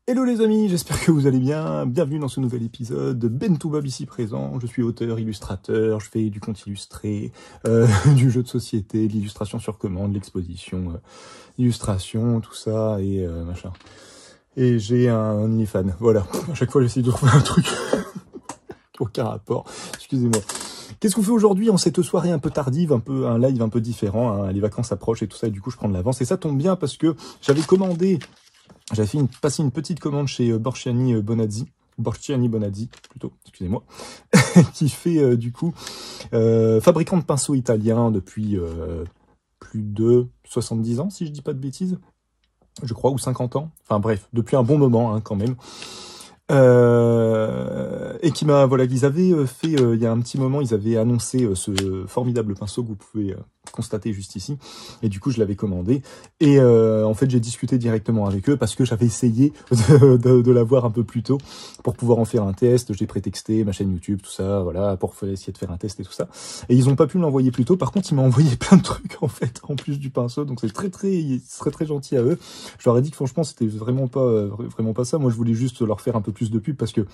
Hello les amis, j'espère que vous allez bien. Bienvenue dans ce nouvel épisode de Bentoubab ici présent. Je suis auteur, illustrateur, je fais du conte illustré, du jeu de société, de l'illustration sur commande, de l'exposition, illustration, tout ça et machin. Et j'ai un OnlyFans, voilà. À chaque fois j'essaie de trouver un truc aucun rapport. Excusez-moi. Qu'est-ce qu'on fait aujourd'hui en cette soirée un peu tardive, un live un peu différent, hein, les vacances approchent et tout ça, et du coup je prends de l'avance. Et ça tombe bien parce que j'avais passé une petite commande chez Borchiani Bonazzi plutôt, excusez-moi, qui fait du coup fabricant de pinceaux italien depuis plus de 70 ans, si je dis pas de bêtises, je crois, ou 50 ans, enfin bref, depuis un bon moment hein, quand même. Et qui m'a, voilà, ils avaient fait, il y a un petit moment, ils avaient annoncé ce formidable pinceau que vous pouvez constater juste ici, et du coup je l'avais commandé, et en fait j'ai discuté directement avec eux, parce que j'avais essayé de l'avoir un peu plus tôt, pour pouvoir en faire un test, j'ai prétexté ma chaîne YouTube, tout ça, voilà, pour essayer de faire un test et tout ça, et ils ont pas pu me l'envoyer plus tôt. Par contre ils m'ont envoyé plein de trucs en fait, en plus du pinceau, donc c'est très gentil à eux. Je leur ai dit que franchement c'était vraiment pas ça, moi je voulais juste leur faire un peu plus de pub, parce que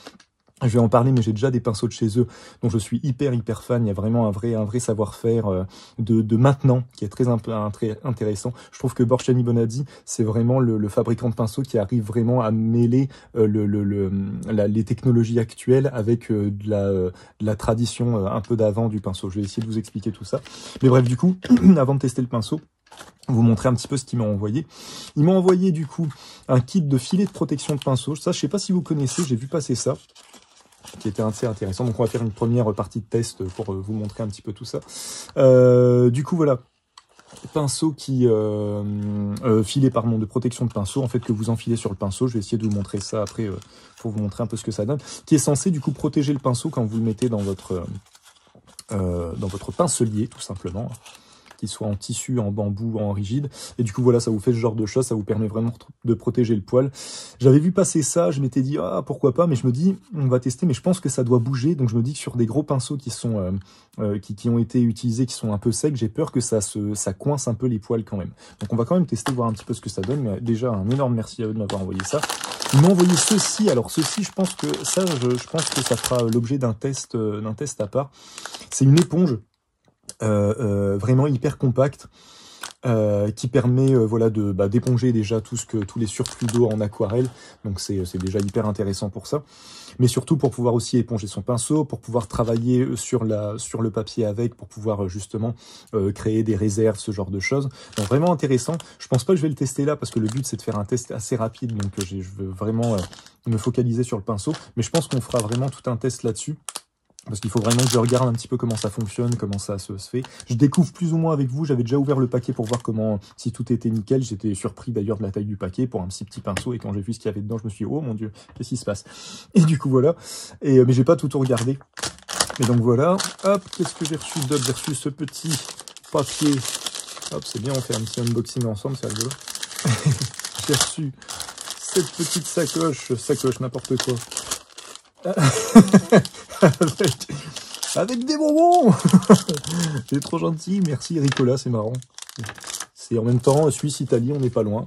je vais en parler, mais j'ai déjà des pinceaux de chez eux, dont je suis hyper fan. Il y a vraiment un vrai savoir-faire de maintenant, qui est très intéressant. Je trouve que Borchiani Bonazzi, c'est vraiment le fabricant de pinceaux qui arrive vraiment à mêler les technologies actuelles avec de la tradition un peu d'avant du pinceau. Je vais essayer de vous expliquer tout ça. Mais bref, du coup, avant de tester le pinceau, vous montrer un petit peu ce qu'ils m'ont envoyé. Ils m'ont envoyé du coup un kit de filet de protection de pinceau. Ça, je sais pas si vous connaissez, j'ai vu passer ça, qui était assez intéressant. Donc on va faire une première partie de test pour vous montrer un petit peu tout ça. Du coup voilà, pinceau qui filet pardon de protection de pinceau, en fait, que vous enfilez sur le pinceau. Je vais essayer de vous montrer ça après pour vous montrer un peu ce que ça donne, qui est censé du coup protéger le pinceau quand vous le mettez dans votre pincelier, tout simplement, qu'il soit en tissu, en bambou, en rigide. Et du coup, voilà, ça vous fait ce genre de choses, ça vous permet vraiment de protéger le poil. J'avais vu passer ça, je m'étais dit, ah, pourquoi pas, mais je me dis, on va tester, mais je pense que ça doit bouger. Donc je me dis que sur des gros pinceaux qui sont qui ont été utilisés, qui sont un peu secs, j'ai peur que ça coince un peu les poils quand même. Donc on va quand même tester, voir un petit peu ce que ça donne. Mais déjà, un énorme merci à eux de m'avoir envoyé ça. Ils m'ont envoyé ceci. Alors ceci, je pense que ça, je pense que ça fera l'objet d'un test à part. C'est une éponge. Vraiment hyper compacte, qui permet voilà d'éponger déjà tous les surplus d'eau en aquarelle. Donc c'est déjà hyper intéressant pour ça, mais surtout pour pouvoir aussi éponger son pinceau, pour pouvoir travailler sur le papier avec, pour pouvoir justement créer des réserves, ce genre de choses. Donc vraiment intéressant. Je pense pas que je vais le tester là, parce que le but c'est de faire un test assez rapide, donc je veux vraiment me focaliser sur le pinceau, mais je pense qu'on fera vraiment tout un test là-dessus. Parce qu'il faut vraiment que je regarde un petit peu comment ça fonctionne, comment ça se fait. Je découvre plus ou moins avec vous. J'avais déjà ouvert le paquet pour voir si tout était nickel. J'étais surpris d'ailleurs de la taille du paquet pour un petit pinceau. Et quand j'ai vu ce qu'il y avait dedans, je me suis dit, oh mon Dieu, qu'est-ce qui se passe? Et du coup, voilà. Mais j'ai pas tout regardé. Et donc voilà. Hop, qu'est-ce que j'ai reçu d'autre? J'ai reçu ce petit papier. Hop, c'est bien, on fait un petit unboxing ensemble, c'est rigolo. J'ai reçu cette petite sacoche, n'importe quoi. avec des bonbons. C'est trop gentil, merci Ricola, c'est marrant. C'est en même temps Suisse-Italie, on n'est pas loin.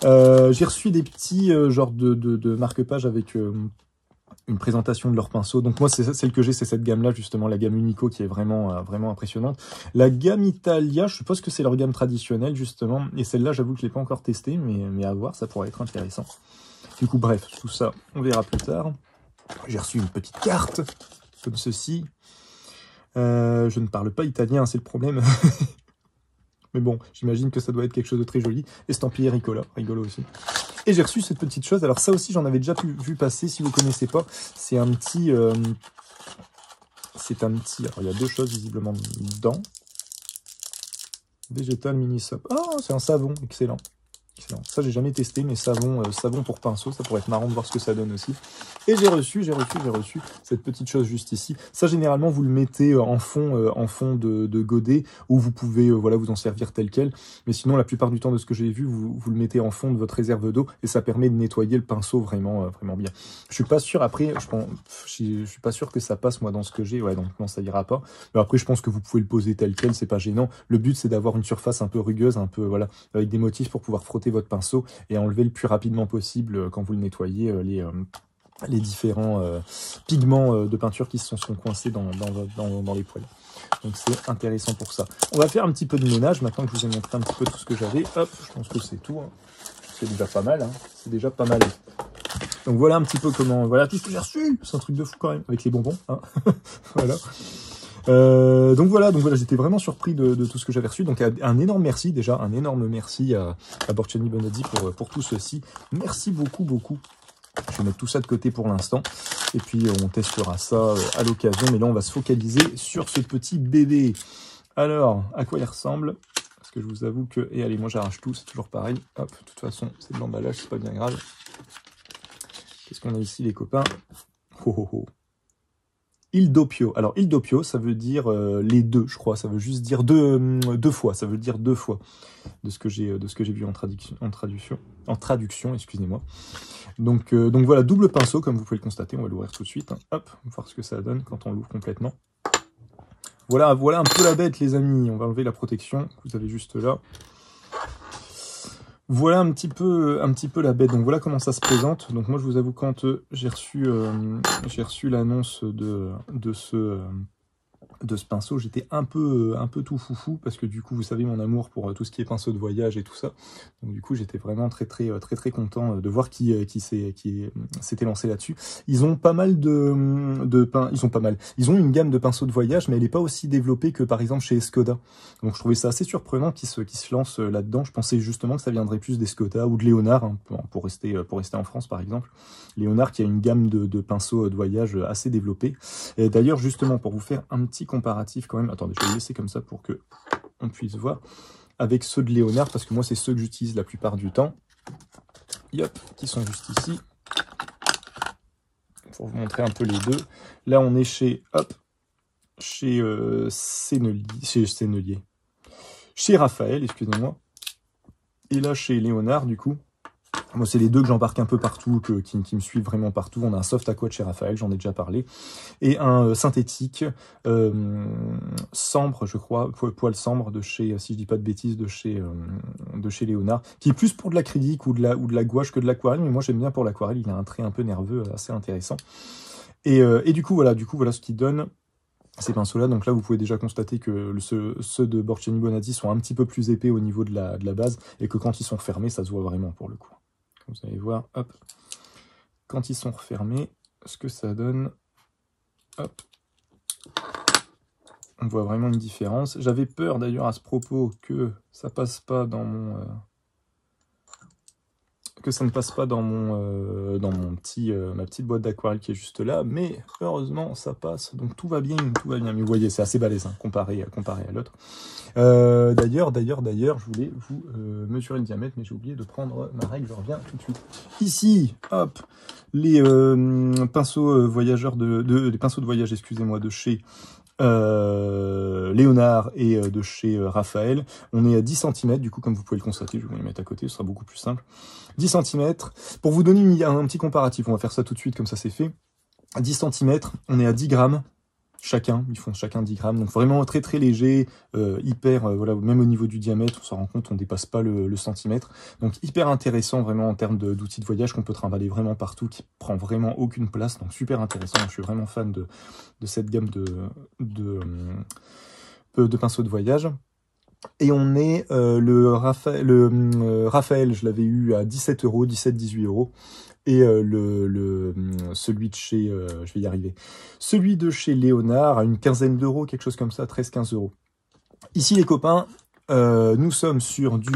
J'ai reçu des petits genres de marque-pages avec une présentation de leur pinceau. Donc moi, c'est celle que j'ai, c'est cette gamme-là, justement, la gamme Unico, qui est vraiment impressionnante. La gamme Italia, je suppose que c'est leur gamme traditionnelle, justement. Et celle-là, j'avoue que je l'ai pas encore testée, mais à voir, ça pourrait être intéressant. Du coup, bref, tout ça, on verra plus tard. J'ai reçu une petite carte, comme ceci. Je ne parle pas italien, c'est le problème. Mais bon, j'imagine que ça doit être quelque chose de très joli. Estampillé Ricola, rigolo aussi. Et j'ai reçu cette petite chose. Alors ça aussi, j'en avais déjà vu passer, si vous ne connaissez pas. C'est un petit... alors, il y a deux choses visiblement dedans. Végétal mini sop. Ah, c'est un savon, excellent. Excellent. Ça, j'ai jamais testé, mais savon pour pinceau, ça pourrait être marrant de voir ce que ça donne aussi. Et j'ai reçu cette petite chose juste ici. Ça, généralement, vous le mettez en fond de godet, ou vous pouvez voilà, vous en servir tel quel. Mais sinon, la plupart du temps de ce que j'ai vu, vous le mettez en fond de votre réserve d'eau, et ça permet de nettoyer le pinceau vraiment bien. Je suis pas sûr, après, je suis pas sûr que ça passe, moi, dans ce que j'ai. Ouais, donc non, ça ira pas. Mais après, je pense que vous pouvez le poser tel quel, c'est pas gênant. Le but, c'est d'avoir une surface un peu rugueuse, un peu, voilà, avec des motifs pour pouvoir frotter frotter votre pinceau et à enlever le plus rapidement possible quand vous le nettoyez les différents pigments de peinture qui se sont coincés dans les poils. Donc c'est intéressant pour ça. On va faire un petit peu de ménage maintenant que je vous ai montré un petit peu tout ce que j'avais. Hop, je pense que c'est tout. Hein. C'est déjà pas mal. Hein. C'est déjà pas mal. Donc voilà un petit peu comment... Voilà tout ce que j'ai reçu. C'est un truc de fou quand même. Avec les bonbons. Hein. Voilà. Donc voilà, j'étais vraiment surpris de tout ce que j'avais reçu. Donc un énorme merci déjà. Un énorme merci à Borchini Bonazzi pour tout ceci. Merci beaucoup, beaucoup. Je vais mettre tout ça de côté pour l'instant. Et puis, on testera ça à l'occasion. Mais là, on va se focaliser sur ce petit bébé. Alors, à quoi il ressemble? Parce que je vous avoue que... Et allez, moi, j'arrache tout. C'est toujours pareil. Hop, de toute façon, c'est de l'emballage. C'est pas bien grave. Qu'est-ce qu'on a ici, les copains? Oh, oh, oh. Il doppio. Alors, il doppio, ça veut dire les deux, je crois. Ça veut juste dire deux fois. Ça veut dire deux fois de ce que j'ai vu en traduction, excusez-moi. Donc voilà, double pinceau, comme vous pouvez le constater. On va l'ouvrir tout de suite. Hein. Hop, on va voir ce que ça donne quand on l'ouvre complètement. Voilà un peu la bête, les amis. On va enlever la protection que vous avez juste là. Voilà un petit peu la bête. Donc voilà comment ça se présente. Donc moi, je vous avoue, quand j'ai reçu l'annonce de ce pinceau, j'étais un peu tout foufou parce que du coup, vous savez mon amour pour tout ce qui est pinceau de voyage et tout ça. Donc du coup, j'étais vraiment très content de voir qui s'était lancé là-dessus. Ils ont pas mal ils ont une gamme de pinceaux de voyage, mais elle n'est pas aussi développée que par exemple chez Escoda. Donc je trouvais ça assez surprenant qu'ils se lancent là-dedans. Je pensais justement que ça viendrait plus d'Escoda ou de Léonard, hein, pour rester en France par exemple. Léonard qui a une gamme de pinceaux de voyage assez développée. Et d'ailleurs, justement, pour vous faire un petit comparatif quand même, attendez, je vais le laisser comme ça pour que on puisse voir, avec ceux de Léonard, parce que moi, c'est ceux que j'utilise la plupart du temps. Yop, qui sont juste ici. Pour vous montrer un peu les deux. Là, on est chez Sennelier. Chez Raphaël, excusez-moi. Et là, chez Léonard, du coup. Moi, c'est les deux que j'embarque un peu partout, qui me suivent vraiment partout. On a un soft aqua de chez Raphaël, j'en ai déjà parlé, et un synthétique sambre, je crois, poil sambre de chez, si je dis pas de bêtises, de chez Léonard, qui est plus pour de l'acrylique ou de la gouache que de l'aquarelle, mais moi j'aime bien pour l'aquarelle. Il a un trait un peu nerveux, assez intéressant. Et du coup voilà ce qui donne ces pinceaux-là. Donc là, vous pouvez déjà constater que ceux de Borchini Bonazzi sont un petit peu plus épais au niveau de la base, et que quand ils sont fermés, ça se voit vraiment pour le coup. Vous allez voir, hop, quand ils sont refermés, ce que ça donne, hop, on voit vraiment une différence. J'avais peur d'ailleurs à ce propos que ça passe pas dans mon... que ça ne passe pas dans ma petite boîte d'aquarelle qui est juste là, mais heureusement ça passe, donc tout va bien, mais vous voyez, c'est assez balèze, hein, comparé à l'autre. D'ailleurs, je voulais vous mesurer le diamètre, mais j'ai oublié de prendre ma règle, je reviens tout de suite. Ici, hop, les pinceaux voyageurs les pinceaux de voyage, excusez-moi, de chez Léonard et de chez Raphaël. On est à 10 cm, du coup, comme vous pouvez le constater, je vais vous les mettre à côté, ce sera beaucoup plus simple. 10 cm. Pour vous donner un petit comparatif, on va faire ça tout de suite, comme ça c'est fait. À 10 cm, on est à 10 grammes. Chacun, ils font chacun 10 grammes, donc vraiment très léger, voilà, même au niveau du diamètre, on s'en rend compte, on dépasse pas le centimètre, donc hyper intéressant vraiment en termes d'outils de voyage qu'on peut trimballer vraiment partout, qui prend vraiment aucune place, donc super intéressant. Je suis vraiment fan de cette gamme de pinceaux de voyage. Et on est Raphaël, je l'avais eu à 17 €, 17-18 €. Et celui de chez, je vais y arriver, celui de chez Léonard à une quinzaine d'euros, quelque chose comme ça, 13-15 €. Ici les copains, nous sommes sur du,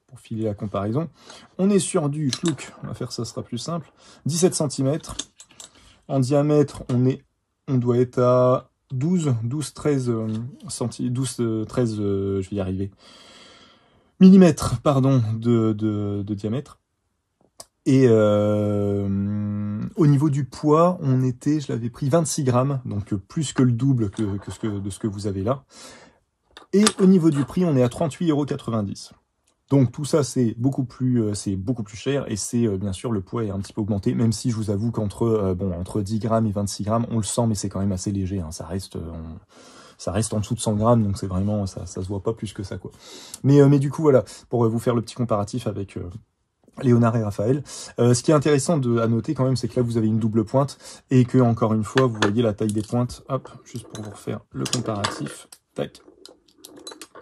pour filer la comparaison, on est sur du schlouk, on va faire ça, sera plus simple, 17 cm. En diamètre, on doit être à 13, je vais y arriver, millimètres, pardon, de diamètre. Et au niveau du poids, je l'avais pris 26 grammes, donc plus que le double de ce que vous avez là. Et au niveau du prix, on est à 38,90 €. Donc tout ça, c'est beaucoup plus cher, et c'est bien sûr, le poids est un petit peu augmenté, même si je vous avoue qu'entre 10 grammes et 26 grammes, on le sent, mais c'est quand même assez léger, hein, ça reste... ça reste en dessous de 100 grammes, donc c'est vraiment, ça se voit pas plus que ça, quoi. Mais du coup, voilà, pour vous faire le petit comparatif avec Léonard et Raphaël. Ce qui est intéressant à noter quand même, c'est que là, vous avez une double pointe, et que, encore une fois, vous voyez la taille des pointes, hop, juste pour vous refaire le comparatif, tac,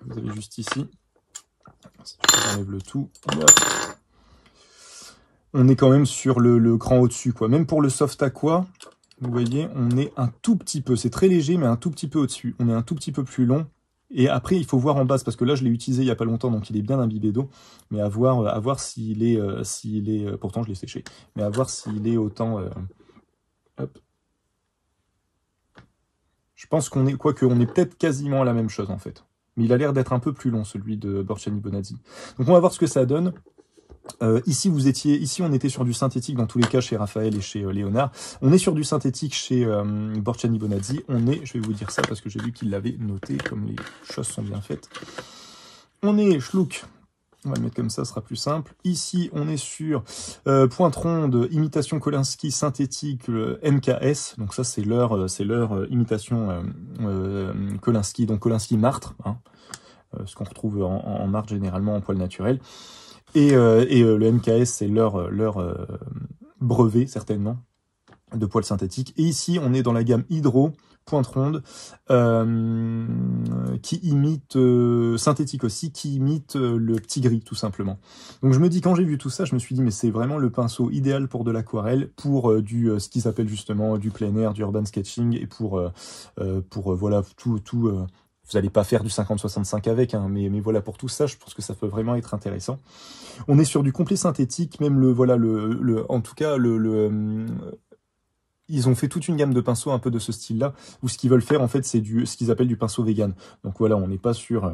vous avez juste ici, si j'enlève le tout, hop. On est quand même sur le cran au-dessus, quoi. Même pour le soft aqua, vous voyez, on est un tout petit peu, c'est très léger, mais un tout petit peu au-dessus. On est un tout petit peu plus long. Et après, il faut voir en base, parce que là, je l'ai utilisé il n'y a pas longtemps, donc il est bien imbibé d'eau. Mais à voir s'il est, pourtant je l'ai séché, mais à voir s'il est autant, hop. Je pense qu'on est, quoique, on est peut-être quasiment à la même chose, en fait. Mais il a l'air d'être un peu plus long, celui de Borchani Bonazzi. Donc on va voir ce que ça donne. Ici, on était sur du synthétique dans tous les cas chez Raphaël et chez Léonard. On est sur du synthétique chez Borchani Bonazzi. Je vais vous dire ça parce que j'ai vu qu'il l'avait noté, comme les choses sont bien faites. On est schlouk. On va le mettre comme ça, ce sera plus simple. Ici, on est sur pointe ronde, imitation Kolinsky synthétique MKS. Donc ça, c'est leur imitation Kolinsky, donc Kolinsky Martre, hein, ce qu'on retrouve en Martre généralement en poil naturel. Et le MKS, c'est leur brevet, certainement, de poils synthétiques. Et ici, on est dans la gamme Hydro, pointe ronde, qui imite, synthétique aussi, qui imite le petit gris, tout simplement. Donc je me dis, quand j'ai vu tout ça, je me suis dit, mais c'est vraiment le pinceau idéal pour de l'aquarelle, pour ce qu'ils appellent justement du plein air, du urban sketching, et pour voilà, vous n'allez pas faire du 50-65 avec, hein, mais voilà, pour tout ça, je pense que ça peut vraiment être intéressant. On est sur du complet synthétique, même en tout cas, ils ont fait toute une gamme de pinceaux un peu de ce style-là, où ce qu'ils veulent faire, en fait, c'est ce qu'ils appellent du pinceau vegan. Donc voilà, on n'est pas sur...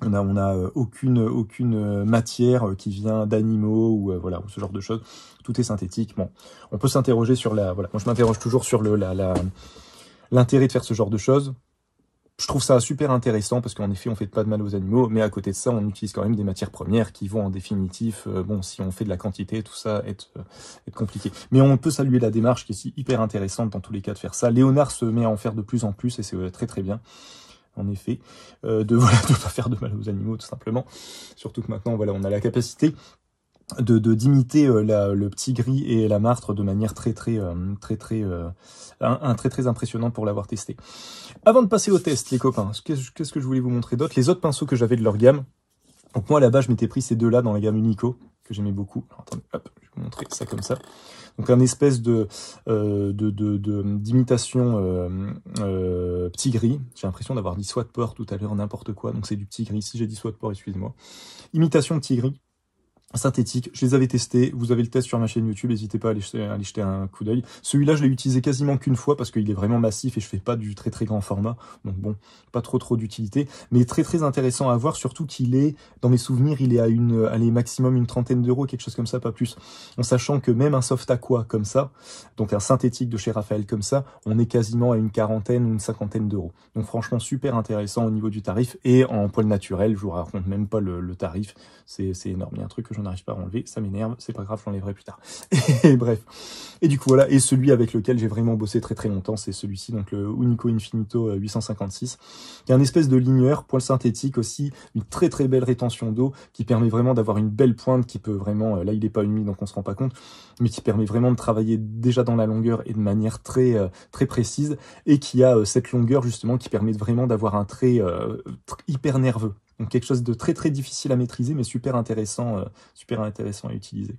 on a aucune matière qui vient d'animaux, ou voilà, ce genre de choses. Tout est synthétique. Bon, on peut s'interroger sur voilà, moi je m'interroge toujours sur l'intérêt de faire ce genre de choses. Je trouve ça super intéressant parce qu'en effet, on fait pas de mal aux animaux, mais à côté de ça, on utilise quand même des matières premières qui vont en définitif, bon, si on fait de la quantité, tout ça, être compliqué. Mais on peut saluer la démarche qui est hyper intéressante dans tous les cas de faire ça. Léonard se met à en faire de plus en plus et c'est très très bien. En effet, de pas faire de mal aux animaux, tout simplement. Surtout que maintenant, voilà, on a la capacité d'imiter le petit gris et la martre de manière très impressionnante pour l'avoir testé. Avant de passer au test, les copains, qu'est-ce que je voulais vous montrer d'autre? Les autres pinceaux que j'avais de leur gamme. Donc moi, là-bas, je m'étais pris ces deux-là dans la gamme Unico, que j'aimais beaucoup. Alors, attendez, hop, je vais vous montrer ça comme ça. Donc un espèce d'imitation petit gris. J'ai l'impression d'avoir dit Swatport tout à l'heure, n'importe quoi. Donc c'est du petit gris. Si j'ai dit Swatport, excusez-moi. Imitation petit gris. Synthétique, je les avais testés, vous avez le test sur ma chaîne YouTube, n'hésitez pas à aller jeter un coup d'œil. Celui-là, je l'ai utilisé quasiment qu'une fois parce qu'il est vraiment massif et je fais pas du très très grand format, donc bon, pas trop d'utilité, mais très très intéressant à voir, surtout qu'il est, dans mes souvenirs, il est à maximum une trentaine d'euros, quelque chose comme ça, pas plus. En sachant que même un soft aqua comme ça, donc un synthétique de chez Raphaël comme ça, on est quasiment à une quarantaine ou une cinquantaine d'euros. Donc franchement, super intéressant au niveau du tarif, et en poil naturel, je vous raconte même pas le tarif, c'est énorme. Il y a un truc que j'en arrive pas à enlever, ça m'énerve, c'est pas grave, je l'enlèverai plus tard. Et bref. Et du coup voilà, et celui avec lequel j'ai vraiment bossé très très longtemps, c'est celui-ci, donc le Unico Infinito 856, qui est un espèce de ligneur, poil synthétique aussi, une très très belle rétention d'eau, qui permet vraiment d'avoir une belle pointe, qui peut vraiment, là il est pas humide donc on se rend pas compte, mais qui permet vraiment de travailler déjà dans la longueur et de manière très très précise, et qui a cette longueur justement qui permet vraiment d'avoir un trait hyper nerveux. Donc quelque chose de très très difficile à maîtriser, mais super intéressant à utiliser.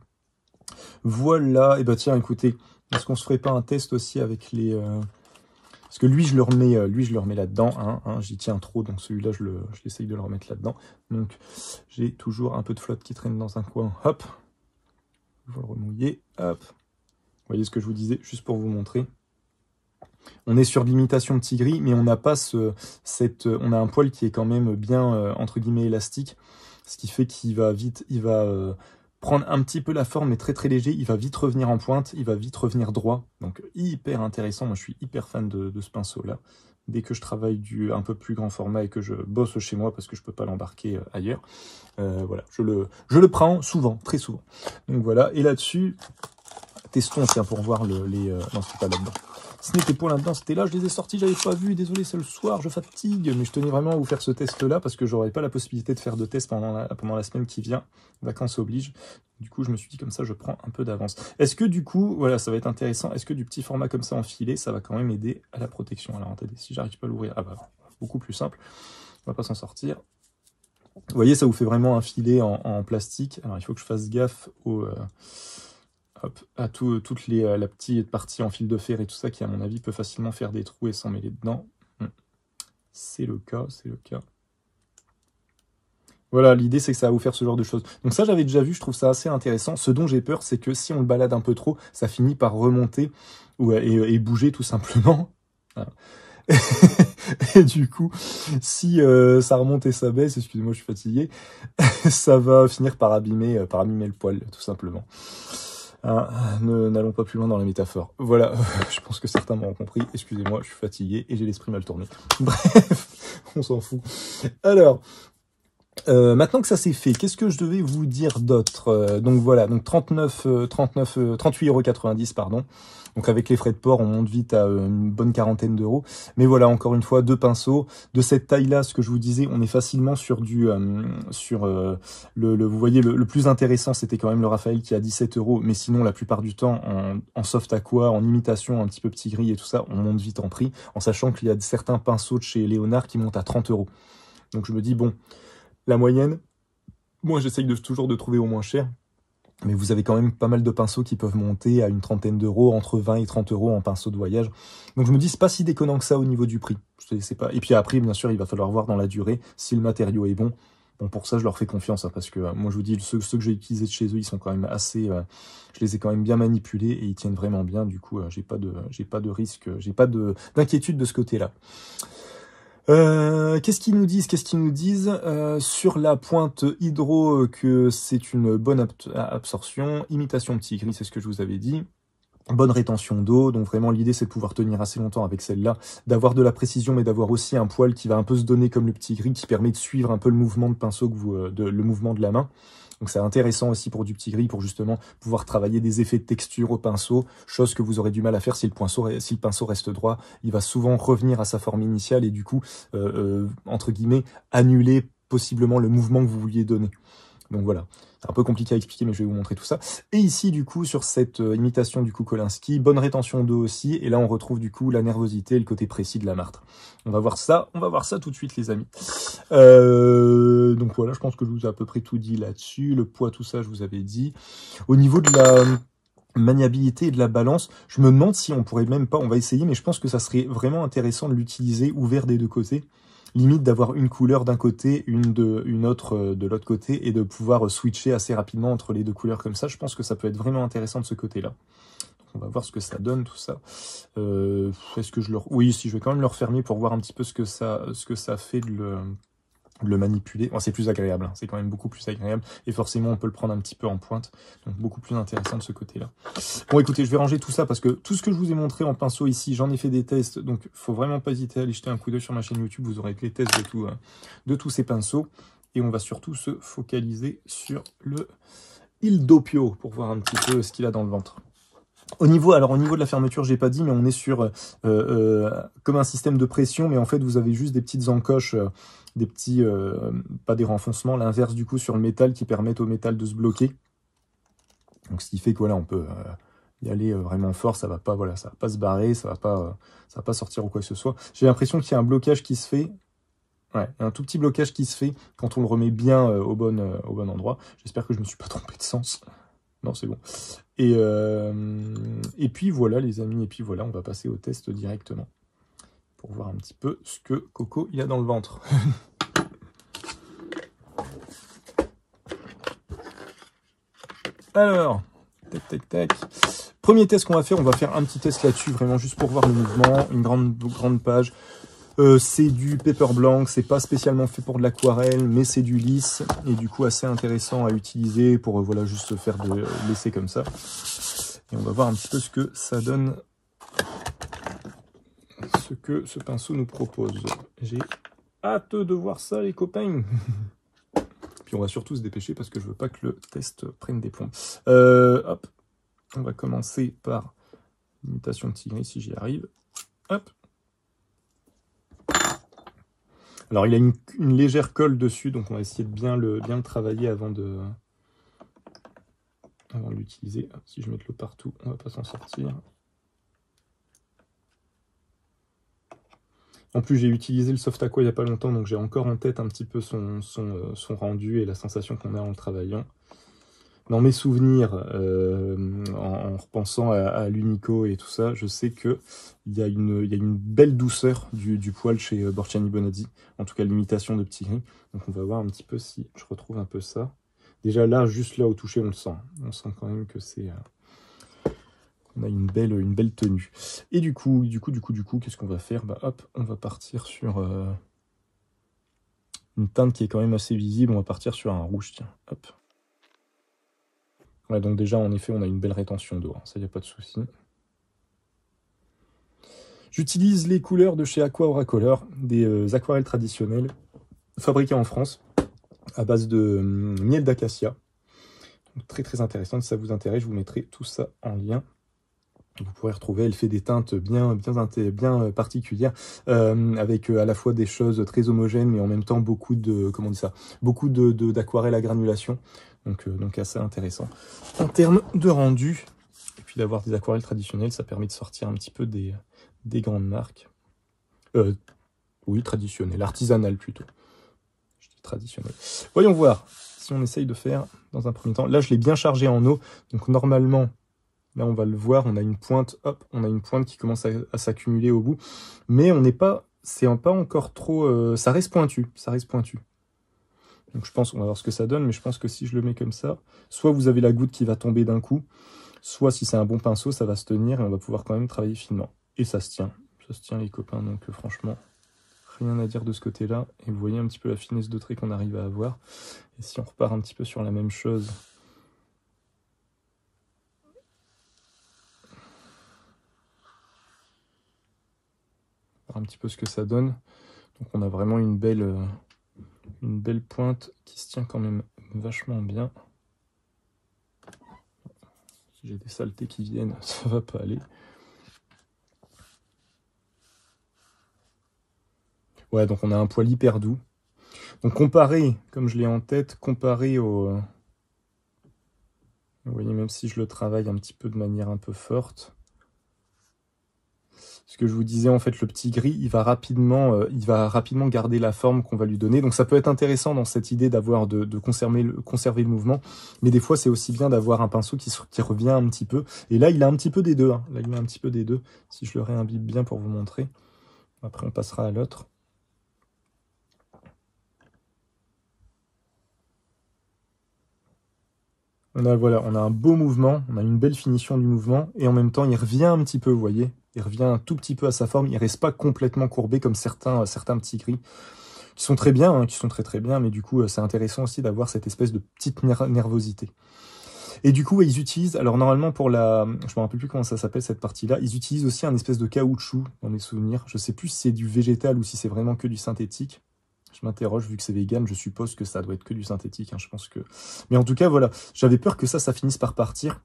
Voilà, et bah tiens, écoutez, est-ce qu'on se ferait pas un test aussi avec les... Parce que lui, je le remets là-dedans, hein, j'y tiens trop, donc celui-là, je l'essaye de le remettre là-dedans. Donc j'ai toujours un peu de flotte qui traîne dans un coin, hop, je vais le remouiller, hop. Vous voyez ce que je vous disais, juste pour vous montrer. On est sur l'imitation petit gris, mais on n'a pas on a un poil qui est quand même bien, entre guillemets, élastique, ce qui fait qu'il va vite, il va prendre un petit peu la forme, mais très très léger, il va vite revenir en pointe, il va vite revenir droit, donc hyper intéressant. Moi je suis hyper fan de ce pinceau-là. Dès que je travaille un peu plus grand format et que je bosse chez moi, parce que je peux pas l'embarquer ailleurs, voilà, je le prends souvent, très souvent. Donc voilà, et là-dessus, testons, tiens, pour voir non, c'est pas là-dedans. Ce n'était pas là-dedans, c'était là, je les ai sortis, j'avais pas vu, désolé, c'est le soir, je fatigue. Mais je tenais vraiment à vous faire ce test-là parce que j'aurais pas la possibilité de faire de test pendant la semaine qui vient. Vacances oblige. Du coup, je me suis dit comme ça, je prends un peu d'avance. Est-ce que du coup, voilà, ça va être intéressant, est-ce que du petit format comme ça enfilé, ça va quand même aider à la protection? Alors attendez, si j'arrive pas à l'ouvrir, ah bah, beaucoup plus simple, on va pas s'en sortir. Vous voyez, ça vous fait vraiment un filet en plastique. Alors, il faut que je fasse gaffe à toute la petite partie en fil de fer et tout ça qui, à mon avis, peut facilement faire des trous et s'en mêler dedans. C'est le cas, c'est le cas. Voilà, l'idée, c'est que ça va vous faire ce genre de choses. Donc ça, j'avais déjà vu, je trouve ça assez intéressant. Ce dont j'ai peur, c'est que si on le balade un peu trop, ça finit par remonter et bouger tout simplement. Voilà. Et du coup, si ça remonte et ça baisse, excusez-moi, je suis fatigué, ça va finir par abîmer le poil, tout simplement. N'allons pas plus loin dans la métaphore. Voilà, je pense que certains m'ont compris. Excusez-moi, je suis fatigué et j'ai l'esprit mal tourné. Bref, on s'en fout. Alors, maintenant que ça c'est fait, qu'est-ce que je devais vous dire d'autre? Donc voilà, donc 38,90 €, pardon. Donc avec les frais de port, on monte vite à une bonne quarantaine d'euros. Mais voilà, encore une fois, 2 pinceaux. De cette taille-là, ce que je vous disais, on est facilement sur vous voyez, le plus intéressant, c'était quand même le Raphaël qui a 17 €. Mais sinon, la plupart du temps, en soft aqua, en imitation, un petit peu petit gris et tout ça, on monte vite en prix. En sachant qu'il y a certains pinceaux de chez Léonard qui montent à 30 €. Donc je me dis, bon, la moyenne, moi j'essaye toujours de trouver au moins cher. Mais vous avez quand même pas mal de pinceaux qui peuvent monter à une trentaine d'euros, entre 20 et 30 € en pinceau de voyage. Donc je me dis, c'est pas si déconnant que ça au niveau du prix. C'est pas... Et puis après, bien sûr, il va falloir voir dans la durée si le matériau est bon. Bon, pour ça, je leur fais confiance, hein, parce que moi, je vous dis, ceux que j'ai utilisés de chez eux, ils sont quand même assez... je les ai quand même bien manipulés et ils tiennent vraiment bien. Du coup, j'ai pas de risque, j'ai pas d'inquiétude de ce côté-là. Qu'est-ce qu'ils nous disent? Sur la pointe hydro que c'est une bonne absorption, imitation petit gris, c'est ce que je vous avais dit. Bonne rétention d'eau, donc vraiment l'idée c'est de pouvoir tenir assez longtemps avec celle-là, d'avoir de la précision mais d'avoir aussi un poil qui va un peu se donner comme le petit gris qui permet de suivre un peu le mouvement de pinceau le mouvement de la main. Donc c'est intéressant aussi pour du petit gris, pour justement pouvoir travailler des effets de texture au pinceau, chose que vous aurez du mal à faire si le pinceau reste droit. Il va souvent revenir à sa forme initiale et du coup, entre guillemets, annuler possiblement le mouvement que vous vouliez donner. Donc voilà, c'est un peu compliqué à expliquer, mais je vais vous montrer tout ça. Et ici, du coup, sur cette imitation du coup Kolinsky, bonne rétention d'eau aussi. Et là, on retrouve du coup la nervosité et le côté précis de la martre. On va voir ça tout de suite, les amis. Donc voilà, je pense que je vous ai à peu près tout dit là-dessus. Le poids, tout ça, je vous avais dit. Au niveau de la maniabilité et de la balance, je me demande si on pourrait même pas, on va essayer, mais je pense que ça serait vraiment intéressant de l'utiliser ouvert des deux côtés. Limite d'avoir une couleur d'un côté, une autre de l'autre côté, et de pouvoir switcher assez rapidement entre les deux couleurs comme ça. Je pense que ça peut être vraiment intéressant de ce côté-là. On va voir ce que ça donne, tout ça. Est-ce que oui, si je vais quand même le refermer pour voir un petit peu ce que ça fait de le manipuler. Bon, c'est plus agréable, hein. C'est quand même beaucoup plus agréable. Et forcément, on peut le prendre un petit peu en pointe. Donc, beaucoup plus intéressant de ce côté-là. Bon, écoutez, je vais ranger tout ça parce que tout ce que je vous ai montré en pinceau ici, j'en ai fait des tests. Donc, faut vraiment pas hésiter à aller jeter un coup d'œil sur ma chaîne YouTube. Vous aurez les tests de tous ces pinceaux. Et on va surtout se focaliser sur le Il Doppio pour voir un petit peu ce qu'il a dans le ventre. Au niveau de la fermeture, j'ai pas dit, mais on est sur comme un système de pression, mais en fait, vous avez juste des petites encoches, des petits, pas des renfoncements, l'inverse du coup sur le métal qui permettent au métal de se bloquer. Donc, ce qui fait que voilà, on peut y aller vraiment fort, ça va pas se barrer, ça va pas sortir ou quoi que ce soit. J'ai l'impression qu'il y a un blocage qui se fait. Ouais, un tout petit blocage qui se fait quand on le remet bien au bon endroit. J'espère que je me suis pas trompé de sens. Non, c'est bon. Et puis voilà, les amis, et puis voilà, on va passer au test directement pour voir un petit peu ce que Coco il a dans le ventre. Alors, tac. Premier test qu'on va faire, on va faire un petit test là-dessus, vraiment juste pour voir le mouvement, une grande page. C'est du paper blanc, c'est pas spécialement fait pour de l'aquarelle, mais c'est du lisse, et du coup assez intéressant à utiliser pour voilà, juste faire de l'essai comme ça. Et on va voir un petit peu ce que ça donne, ce que ce pinceau nous propose. J'ai hâte de voir ça, les copains. Puis on va surtout se dépêcher parce que je veux pas que le test prenne des plombs. Hop, on va commencer par Imitation petit gris si j'y arrive. Hop. Alors il a une légère colle dessus, donc on va essayer de bien le travailler avant de l'utiliser. Si je mets de l'eau partout, on va pas s'en sortir. En plus, j'ai utilisé le Soft Aqua il n'y a pas longtemps, donc j'ai encore en tête un petit peu son rendu et la sensation qu'on a en le travaillant. Dans mes souvenirs, en repensant à l'Unico et tout ça, je sais qu'il y a une belle douceur du poil chez Borchani Bonazzi, en tout cas l'imitation de Petit Gris. Donc on va voir un petit peu si je retrouve un peu ça. Déjà là, juste là au toucher, on le sent. On sent quand même que c'est... on a une belle tenue. Et du coup, qu'est-ce qu'on va faire? Bah hop, on va partir sur une teinte qui est quand même assez visible. On va partir sur un rouge, tiens. Hop. Ouais, donc déjà, en effet, on a une belle rétention d'eau. Hein. Ça, il n'y a pas de souci. J'utilise les couleurs de chez Aqua Auracolor, des aquarelles traditionnelles, fabriquées en France, à base de miel d'acacia. Très très intéressant. Si ça vous intéresse, je vous mettrai tout ça en lien. Vous pourrez retrouver, elle fait des teintes bien particulières, avec à la fois des choses très homogènes, mais en même temps beaucoup de, comment on dit ça, beaucoup d'aquarelles à granulation, donc assez intéressant. En termes de rendu, et puis d'avoir des aquarelles traditionnelles, ça permet de sortir un petit peu des grandes marques. Oui, traditionnelles, artisanales plutôt. Je dis traditionnelles. Voyons voir si on essaye de faire dans un premier temps. Là, je l'ai bien chargé en eau, donc normalement... Là, on va le voir, on a une pointe, hop, on a une pointe qui commence à s'accumuler au bout. Mais on n'est pas, c'est pas encore trop, ça reste pointu, Donc je pense, on va voir ce que ça donne, mais je pense que si je le mets comme ça, soit vous avez la goutte qui va tomber d'un coup, soit si c'est un bon pinceau, ça va se tenir et on va pouvoir quand même travailler finement. Et ça se tient les copains, donc franchement, rien à dire de ce côté-là. Et vous voyez un petit peu la finesse de trait qu'on arrive à avoir. Et si on repart un petit peu sur la même chose... un petit peu ce que ça donne. Donc on a vraiment une belle pointe qui se tient quand même vachement bien. Si j'ai des saletés qui viennent, ça va pas aller. Ouais, donc on a un poil hyper doux. Donc comparé, comme je l'ai en tête, comparé au... Vous voyez, même si je le travaille un petit peu de manière un peu forte, ce que je vous disais, en fait, le petit gris, il va rapidement garder la forme qu'on va lui donner. Donc ça peut être intéressant dans cette idée d'avoir de conserver le mouvement. Mais des fois, c'est aussi bien d'avoir un pinceau qui revient un petit peu. Et là, il a un petit peu des deux. Hein. Là, il a un petit peu des deux. Si je le réimbibe bien pour vous montrer. Après, on passera à l'autre. On a un beau mouvement, on a une belle finition du mouvement, et en même temps, il revient un petit peu, vous voyez, il revient un tout petit peu à sa forme, il reste pas complètement courbé comme certains petits gris, qui sont très bien, hein, qui sont très très bien, mais du coup, c'est intéressant aussi d'avoir cette espèce de petite nervosité. Et du coup, ouais, ils utilisent, alors normalement pour je me rappelle plus comment ça s'appelle cette partie-là, ils utilisent aussi un espèce de caoutchouc dans mes souvenirs, je sais plus si c'est du végétal ou si c'est vraiment que du synthétique. Je m'interroge, vu que c'est vegan, je suppose que ça doit être que du synthétique. Hein, je pense que... Mais en tout cas, voilà, j'avais peur que ça finisse par partir.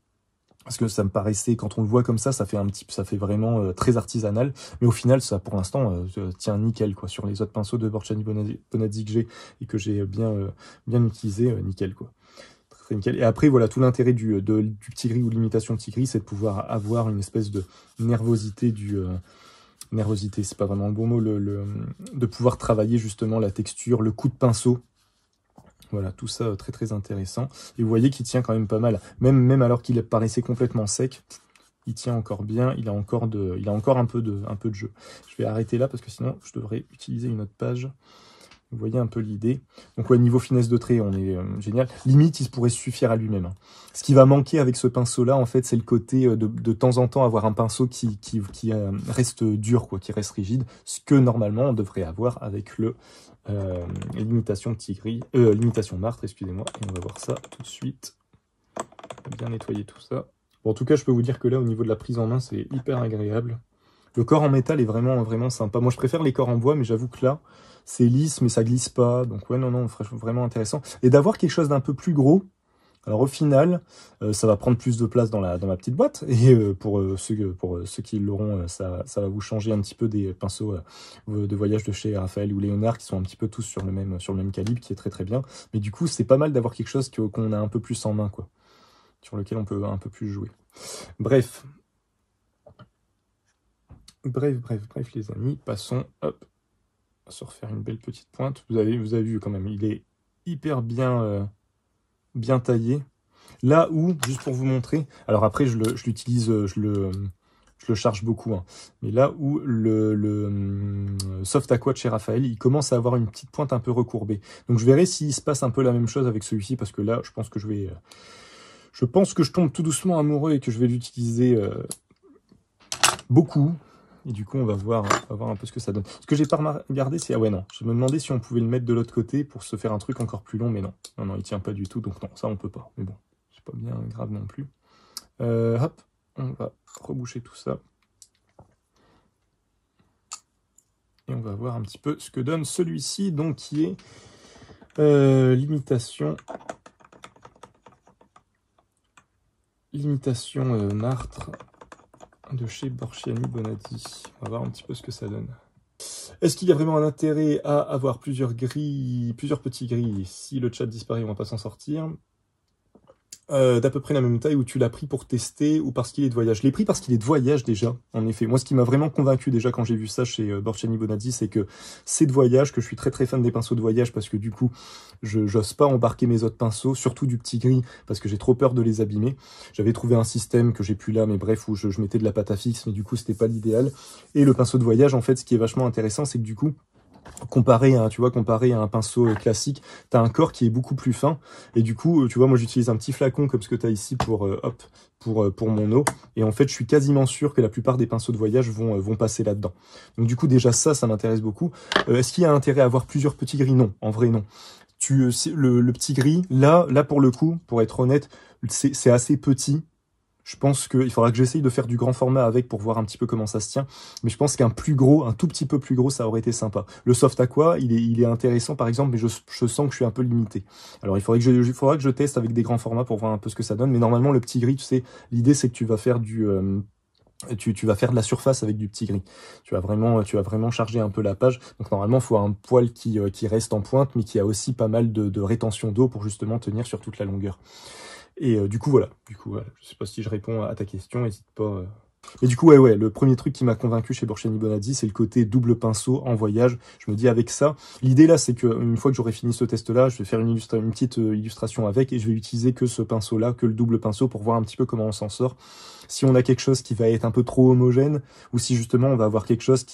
Parce que ça me paraissait, quand on le voit comme ça fait vraiment très artisanal. Mais au final, ça, pour l'instant, tient nickel, quoi. Sur les autres pinceaux de Borchani Bonazzi que j'ai et que j'ai bien utilisé, nickel, quoi. Très nickel. Et après, voilà, tout l'intérêt du petit gris ou l'imitation petit gris, c'est de pouvoir avoir une espèce de nervosité nervosité, c'est pas vraiment le bon mot, de pouvoir travailler justement la texture, le coup de pinceau. Voilà, tout ça très très intéressant. Et vous voyez qu'il tient quand même pas mal. Même alors qu'il paraissait complètement sec, il tient encore bien, il a encore un peu de jeu. Je vais arrêter là parce que sinon je devrais utiliser une autre page. Vous voyez un peu l'idée. Donc ouais, niveau finesse de trait, on est génial. Limite, il pourrait suffire à lui-même. Hein. Ce qui va manquer avec ce pinceau-là, en fait, c'est le côté de temps en temps avoir un pinceau qui reste dur, quoi, qui reste rigide. Ce que normalement on devrait avoir avec l'imitation petit gris, l'imitation martre, excusez-moi. Et on va voir ça tout de suite. On va bien nettoyer tout ça. Bon, en tout cas, je peux vous dire que là, au niveau de la prise en main, c'est hyper agréable. Le corps en métal est vraiment, vraiment sympa. Moi, je préfère les corps en bois, mais j'avoue que là, c'est lisse, mais ça glisse pas. Donc ouais, non, vraiment intéressant. Et d'avoir quelque chose d'un peu plus gros, Alors au final, ça va prendre plus de place dans la petite boîte, et pour ceux qui l'auront, ça va vous changer un petit peu des pinceaux de voyage de chez Raphaël ou Léonard, qui sont un petit peu tous sur le même calibre, qui est très très bien. Mais du coup, c'est pas mal d'avoir quelque chose qu'on a un peu plus en main, quoi, sur lequel on peut un peu plus jouer. Bref, les amis, passons, hop, à se refaire une belle petite pointe. Vous avez vu quand même, il est hyper bien taillé. Là où, juste pour vous montrer, alors après je l'utilise, je le charge beaucoup, hein, mais là où le Soft Aqua de chez Raphaël, il commence à avoir une petite pointe un peu recourbée. Donc je verrai s'il se passe un peu la même chose avec celui-ci, parce que là, je pense que je tombe tout doucement amoureux et que je vais l'utiliser beaucoup. Et du coup, on va voir un peu ce que ça donne. Ce que j'ai pas regardé, c'est... Ah ouais, non. Je me demandais si on pouvait le mettre de l'autre côté pour se faire un truc encore plus long, mais non. Non, il tient pas du tout, donc non, ça, on peut pas. Mais bon, c'est pas bien grave non plus. Hop, on va reboucher tout ça. Et on va voir un petit peu ce que donne celui-ci, donc qui est l'imitation Martre de chez Borchiani Bonatti. On va voir un petit peu ce que ça donne. Est-ce qu'il y a vraiment un intérêt à avoir plusieurs petits grilles? Si le chat disparaît, on va pas s'en sortir. D'à peu près la même taille, où tu l'as pris pour tester ou parce qu'il est de voyage? Je l'ai pris parce qu'il est de voyage déjà, en effet. Moi, ce qui m'a vraiment convaincu déjà quand j'ai vu ça chez Borchiani Bonatti, c'est que c'est de voyage, que je suis très très fan des pinceaux de voyage, parce que du coup, j'ose pas embarquer mes autres pinceaux, surtout du petit gris, parce que j'ai trop peur de les abîmer. J'avais trouvé un système que j'ai plus là, mais bref, où je mettais de la pâte à fixe, mais du coup, c'était pas l'idéal. Et le pinceau de voyage, en fait, ce qui est vachement intéressant, c'est que du coup, comparé à un pinceau classique, tu as un corps qui est beaucoup plus fin, et du coup, tu vois, moi j'utilise un petit flacon comme ce que tu as ici pour mon eau, et en fait, je suis quasiment sûr que la plupart des pinceaux de voyage vont passer là-dedans. Donc du coup, déjà ça m'intéresse beaucoup. Est-ce qu'il y a intérêt à avoir plusieurs petits gris? Non, en vrai, non. Le petit gris, là pour le coup, pour être honnête, c'est assez petit. Je pense qu'il faudra que j'essaye de faire du grand format avec pour voir un petit peu comment ça se tient. Mais je pense qu'un plus gros, un tout petit peu plus gros, ça aurait été sympa. Le Soft Aqua, il est intéressant par exemple, mais je sens que je suis un peu limité. Alors il faudra que je teste avec des grands formats pour voir un peu ce que ça donne. Mais normalement, le petit gris, tu sais, l'idée c'est que tu vas faire tu vas faire de la surface avec du petit gris. Tu vas vraiment charger un peu la page. Donc normalement, il faut un poil qui reste en pointe, mais qui a aussi pas mal de rétention d'eau pour justement tenir sur toute la longueur. Et du coup, voilà. Je sais pas si je réponds à ta question, n'hésite pas. Mais du coup, ouais, le premier truc qui m'a convaincu chez Borchiani Bonatti, c'est le côté double pinceau en voyage. Je me dis avec ça, l'idée là, c'est qu'une fois que j'aurai fini ce test-là, je vais faire une petite illustration avec, et je vais utiliser que ce pinceau-là, que le double pinceau, pour voir un petit peu comment on s'en sort. Si on a quelque chose qui va être un peu trop homogène, ou si justement on va avoir quelque chose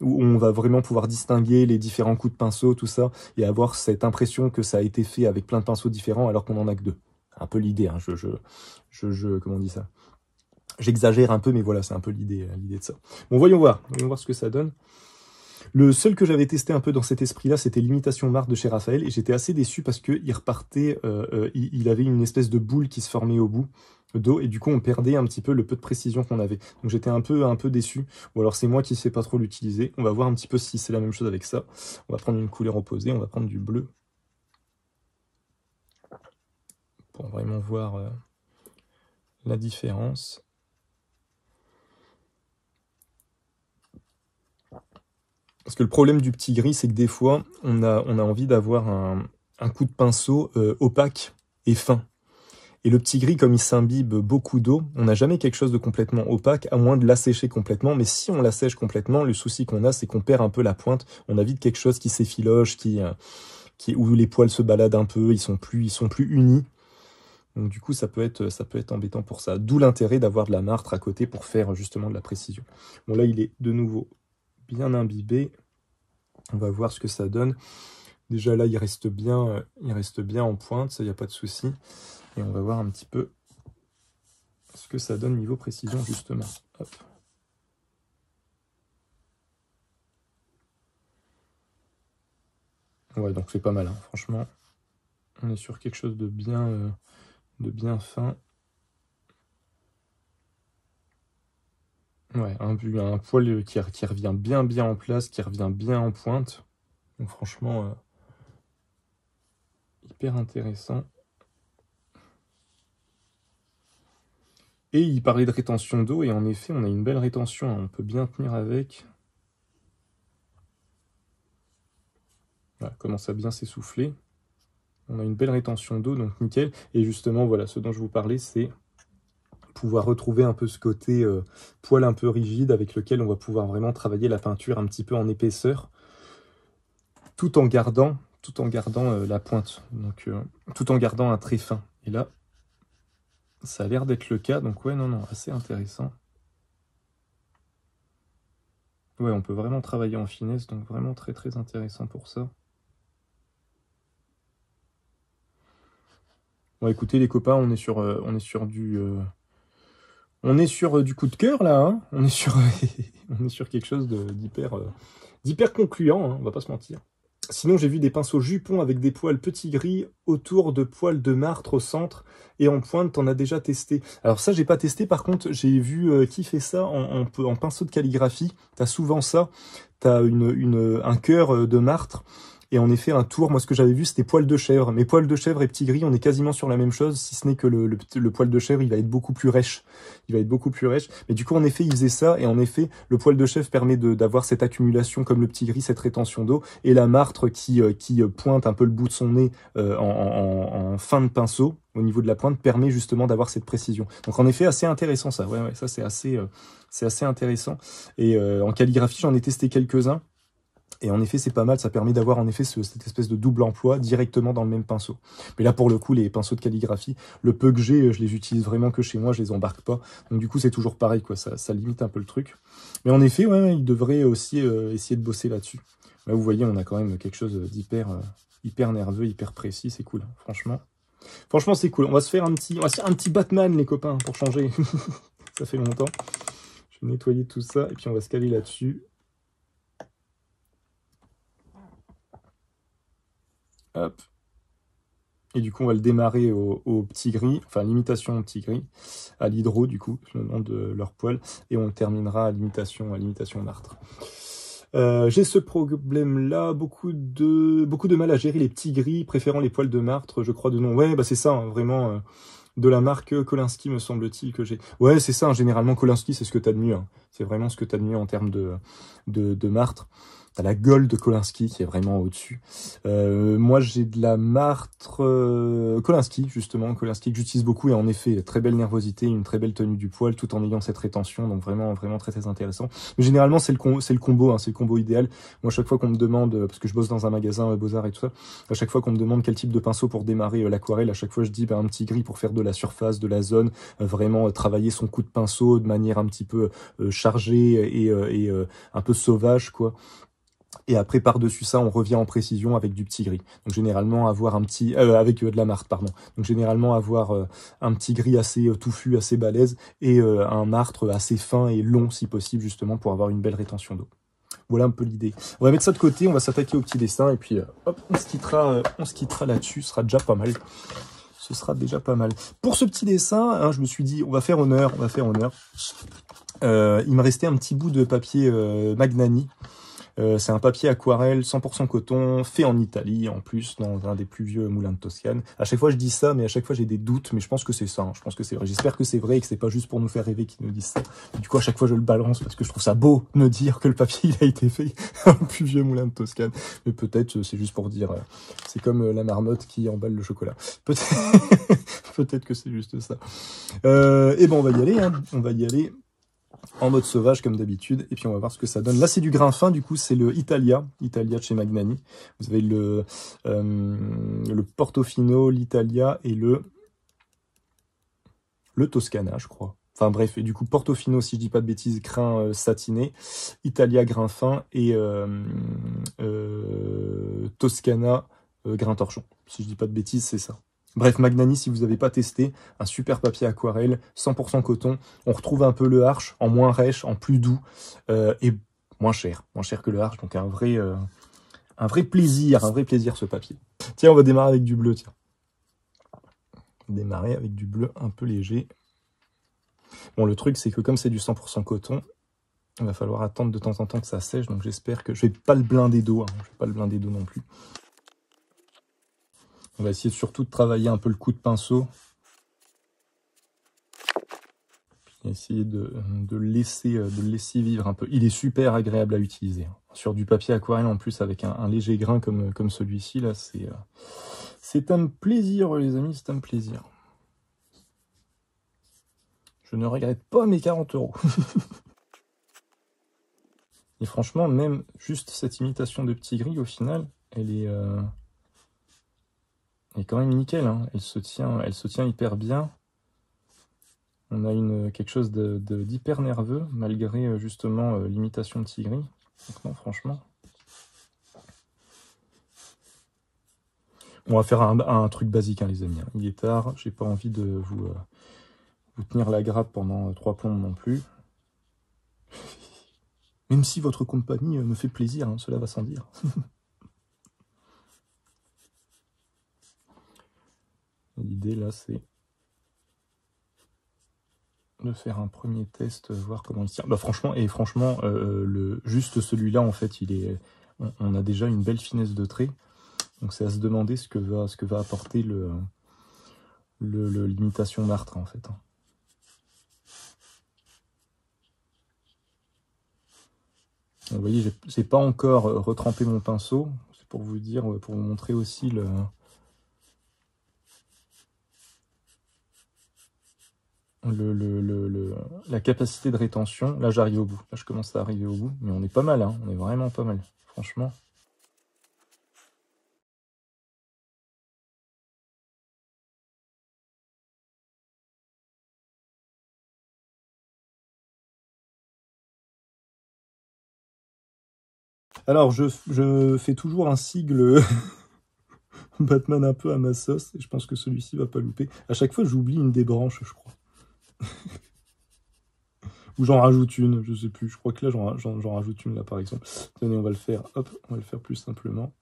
où on va vraiment pouvoir distinguer les différents coups de pinceau, tout ça, et avoir cette impression que ça a été fait avec plein de pinceaux différents alors qu'on en a que deux. Un peu l'idée, hein. Comment on dit ça? J'exagère un peu, mais voilà, c'est un peu l'idée de ça. Bon, voyons voir ce que ça donne. Le seul que j'avais testé un peu dans cet esprit-là, c'était l'imitation Martre de chez Raphaël, et j'étais assez déçu parce que il repartait, il avait une espèce de boule qui se formait au bout d'eau, et du coup on perdait un petit peu le peu de précision qu'on avait. Donc j'étais un peu déçu. Ou alors c'est moi qui sais pas trop l'utiliser. On va voir un petit peu si c'est la même chose avec ça. On va prendre une couleur opposée, on va prendre du bleu pour vraiment voir la différence. Parce que le problème du petit gris, c'est que des fois, on a envie d'avoir un coup de pinceau opaque et fin. Et le petit gris, comme il s'imbibe beaucoup d'eau, on n'a jamais quelque chose de complètement opaque, à moins de l'assécher complètement. Mais si on l'assèche complètement, le souci qu'on a, c'est qu'on perd un peu la pointe. On a vite quelque chose qui s'effiloche, où les poils se baladent un peu, ils sont plus unis. Donc du coup, ça peut être embêtant pour ça. D'où l'intérêt d'avoir de la martre à côté pour faire justement de la précision. Bon, là, il est de nouveau bien imbibé. On va voir ce que ça donne. Déjà là, il reste bien en pointe, ça, il n'y a pas de souci. Et on va voir un petit peu ce que ça donne niveau précision, justement. Hop. Ouais, donc c'est pas mal, hein. Franchement. On est sur quelque chose de bien fin. Ouais, un poil qui revient bien en place, qui revient bien en pointe. Donc franchement, hyper intéressant. Et il parlait de rétention d'eau, et en effet, on a une belle rétention, hein. On peut bien tenir avec. Voilà, commence à bien s'essouffler. On a une belle rétention d'eau, donc nickel. Et justement, voilà, ce dont je vous parlais, c'est pouvoir retrouver un peu ce côté poil un peu rigide avec lequel on va pouvoir vraiment travailler la peinture un petit peu en épaisseur, tout en gardant la pointe, donc tout en gardant un trait fin. Et là, ça a l'air d'être le cas, donc ouais, non, assez intéressant. Ouais, on peut vraiment travailler en finesse, donc vraiment très très intéressant pour ça. Bon, écoutez les copains, on est sur du coup de cœur là, hein. On est sur on est sur quelque chose d'hyper concluant, hein, on va pas se mentir. Sinon, j'ai vu des pinceaux jupons avec des poils petits gris autour de poils de martre au centre et en pointe. T'en as déjà testé? Alors ça, j'ai pas testé. Par contre, j'ai vu qui fait ça en pinceau de calligraphie. T'as souvent ça. T'as un cœur de martre. Et en effet, un tour, moi ce que j'avais vu, c'était poil de chèvre. Mais poil de chèvre et petit gris, on est quasiment sur la même chose, si ce n'est que le poil de chèvre, il va être beaucoup plus rêche. Il va être beaucoup plus rêche. Mais du coup, en effet, il faisait ça. Et en effet, le poil de chèvre permet d'avoir cette accumulation, comme le petit gris, cette rétention d'eau. Et la martre qui pointe un peu le bout de son nez en fin de pinceau, au niveau de la pointe, permet justement d'avoir cette précision. Donc en effet, assez intéressant ça. Ouais, ça c'est assez intéressant. Et en calligraphie, j'en ai testé quelques-uns. Et en effet, c'est pas mal, ça permet d'avoir en effet cette espèce de double emploi directement dans le même pinceau. Mais là, pour le coup, les pinceaux de calligraphie, le peu que j'ai, je les utilise vraiment que chez moi, je les embarque pas. Donc du coup, c'est toujours pareil, quoi. Ça limite un peu le truc. Mais en effet, ouais, il devrait aussi essayer de bosser là-dessus. Là, vous voyez, on a quand même quelque chose hyper nerveux, hyper précis, c'est cool, hein, franchement. Franchement, c'est cool. On va se faire un petit Batman, les copains, pour changer. Ça fait longtemps. Je vais nettoyer tout ça, et puis on va se caler là-dessus. Hop. Et du coup, on va le démarrer au petit gris, enfin l'imitation au petit gris, à l'hydro, du coup, le nom de leur poil, et on le terminera à l'imitation martre. J'ai ce problème-là, beaucoup de mal à gérer les petits gris, préférant les poils de martre, je crois de nom. Ouais, bah c'est ça, hein, vraiment, de la marque Kolinsky, me semble-t-il, que j'ai. Ouais, c'est ça, hein, généralement, Kolinsky, c'est ce que t'as de mieux. Hein. C'est vraiment ce que t'as de mieux en termes de martre. T'as la gueule de Kolinsky qui est vraiment au-dessus. Moi, j'ai de la martre Kolinsky, justement. Kolinsky que j'utilise beaucoup et en effet, très belle nervosité, une très belle tenue du poil tout en ayant cette rétention. Donc vraiment, vraiment très, très intéressant. Mais généralement, c'est le combo, hein, c'est le combo idéal. Moi, chaque fois qu'on me demande, parce que je bosse dans un magasin Beaux-Arts et tout ça, à chaque fois qu'on me demande quel type de pinceau pour démarrer l'aquarelle, à chaque fois, je dis un petit gris pour faire de la surface, de la zone, vraiment travailler son coup de pinceau de manière un petit peu chargée et un peu sauvage, quoi. Et après, par-dessus ça, on revient en précision avec du petit gris. Donc généralement, avoir un petit... avec de la martre, pardon. Donc généralement, avoir un petit gris assez touffu, assez balèze, et un martre assez fin et long, si possible, justement, pour avoir une belle rétention d'eau. Voilà un peu l'idée. On va mettre ça de côté, on va s'attaquer au petit dessin, et puis hop, on se quittera là-dessus, ce sera déjà pas mal. Ce sera déjà pas mal. Pour ce petit dessin, hein, je me suis dit, on va faire honneur. Il me restait un petit bout de papier Magnani. C'est un papier aquarelle 100% coton, fait en Italie en plus, dans un des plus vieux moulins de Toscane. À chaque fois je dis ça, mais à chaque fois j'ai des doutes, mais je pense que c'est ça, hein. Je pense que c'est vrai. J'espère que c'est vrai et que c'est pas juste pour nous faire rêver qu'ils nous disent ça. Du coup à chaque fois je le balance parce que je trouve ça beau de me dire que le papier il a été fait dans le plus vieux moulin de Toscane. Mais peut-être c'est juste pour dire, c'est comme la marmotte qui emballe le chocolat. Peut-être que c'est juste ça. Et ben on va y aller, hein. On va y aller en mode sauvage comme d'habitude, et puis on va voir ce que ça donne. Là c'est du grain fin, du coup c'est le Italia de chez Magnani. Vous avez le Portofino, l'Italia et le Toscana, je crois. Enfin bref, et du coup Portofino, si je dis pas de bêtises, grain satiné, Italia grain fin et Toscana grain torchon. Si je dis pas de bêtises, c'est ça. Bref, Magnani, si vous n'avez pas testé, un super papier aquarelle, 100% coton. On retrouve un peu le Arches, en moins rêche, en plus doux, et moins cher que le Arches. Donc un vrai plaisir ce papier. Tiens, on va démarrer avec du bleu, tiens. Démarrer avec du bleu un peu léger. Bon, le truc, c'est que comme c'est du 100% coton, il va falloir attendre de temps en temps que ça sèche. Donc j'espère que je vais pas le blinder d'eau, hein. Je vais pas le blinder d'eau non plus. On va essayer surtout de travailler un peu le coup de pinceau. Et essayer de le laisser vivre un peu. Il est super agréable à utiliser. Sur du papier aquarelle en plus avec un léger grain comme celui-ci, là, c'est un plaisir les amis, c'est un plaisir. Je ne regrette pas mes 40 €. Et franchement, même juste cette imitation de petit gris, au final, elle est quand même nickel. Hein. Elle se tient hyper bien. On a quelque chose d'hyper nerveux, malgré justement l'imitation de petit gris. Donc non, franchement. On va faire un truc basique, hein, les amis. Il est tard, j'ai pas envie de vous tenir la grappe pendant 3 plombes non plus. Même si votre compagnie me fait plaisir, hein, cela va sans dire. L'idée là, c'est de faire un premier test, voir comment il tient. Bah, franchement, juste celui-là, en fait, on a déjà une belle finesse de trait. Donc c'est à se demander ce que va apporter l'imitation Martre, en fait. Vous voyez, j'ai pas encore retrempé mon pinceau. C'est pour vous dire, pour vous montrer aussi la capacité de rétention. Là, j'arrive au bout. Là, je commence à arriver au bout. Mais on est pas mal, hein. On est vraiment pas mal, franchement. Alors, je fais toujours un sigle Batman un peu à ma sauce, et je pense que celui-ci va pas louper. À chaque fois, j'oublie une des branches, je crois. Ou j'en rajoute une, je sais plus. Je crois que là, j'en rajoute une, là, par exemple. Tenez, on va le faire, hop, on va le faire plus simplement.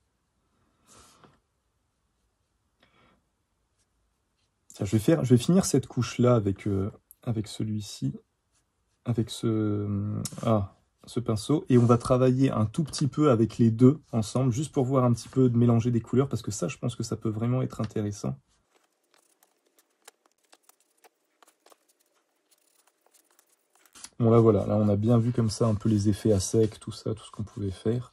Tiens, je vais finir cette couche-là avec celui-ci, avec ce pinceau, et on va travailler un tout petit peu avec les deux ensemble, juste pour voir un petit peu de mélanger des couleurs, parce que ça, je pense que ça peut vraiment être intéressant. Bon là voilà, là on a bien vu comme ça un peu les effets à sec, tout ça, tout ce qu'on pouvait faire.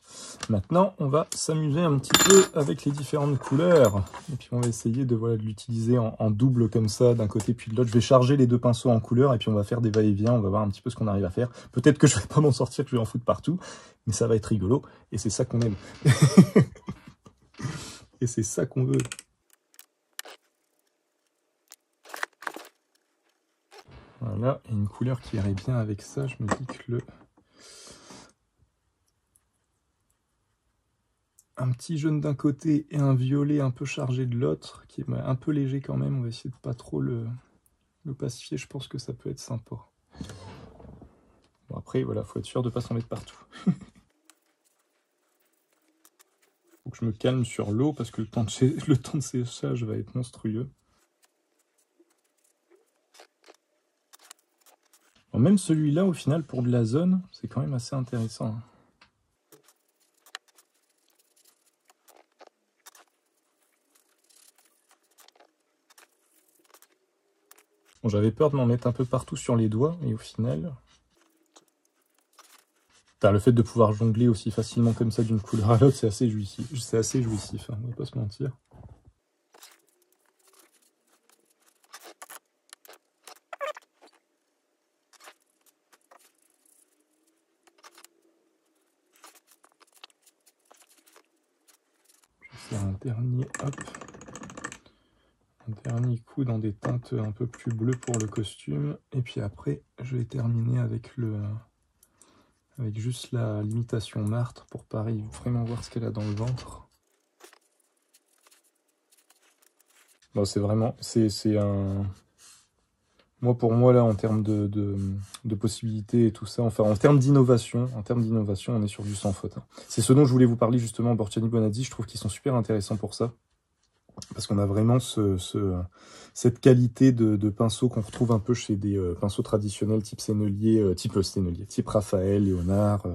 Maintenant, on va s'amuser un petit peu avec les différentes couleurs. Et puis on va essayer de l'utiliser en double comme ça, d'un côté puis de l'autre. Je vais charger les deux pinceaux en couleur et puis on va faire des va-et-vient, on va voir un petit peu ce qu'on arrive à faire. Peut-être que je vais pas m'en sortir, que je vais en foutre partout, mais ça va être rigolo et c'est ça qu'on aime. Et c'est ça qu'on veut. Voilà, et une couleur qui irait bien avec ça, je me dis que un petit jaune d'un côté et un violet un peu chargé de l'autre, qui est un peu léger quand même, on va essayer de pas trop le pacifier, je pense que ça peut être sympa. Bon après, voilà, faut être sûr de pas s'en mettre partout. Faut que je me calme sur l'eau, parce que le temps de séchage va être monstrueux. Bon, même celui-là, au final, pour de la zone, c'est quand même assez intéressant. Hein. Bon, j'avais peur de m'en mettre un peu partout sur les doigts, et au final... Le fait de pouvoir jongler aussi facilement comme ça d'une couleur à l'autre, c'est assez jouissif. C'est assez jouissif, hein, on va pas se mentir. Un dernier coup dans des teintes un peu plus bleues pour le costume, et puis après je vais terminer avec juste la limitation Martre pour pareil vraiment voir ce qu'elle a dans le ventre. Bon, c'est vraiment pour moi là en termes de possibilités et tout ça, enfin en termes d'innovation, on est sur du sans faute. Hein. C'est ce dont je voulais vous parler justement, Borciani Bonazzi, je trouve qu'ils sont super intéressants pour ça. parce qu'on a vraiment cette qualité de pinceau qu'on retrouve un peu chez des pinceaux traditionnels type Sennelier, type Raphaël, Léonard,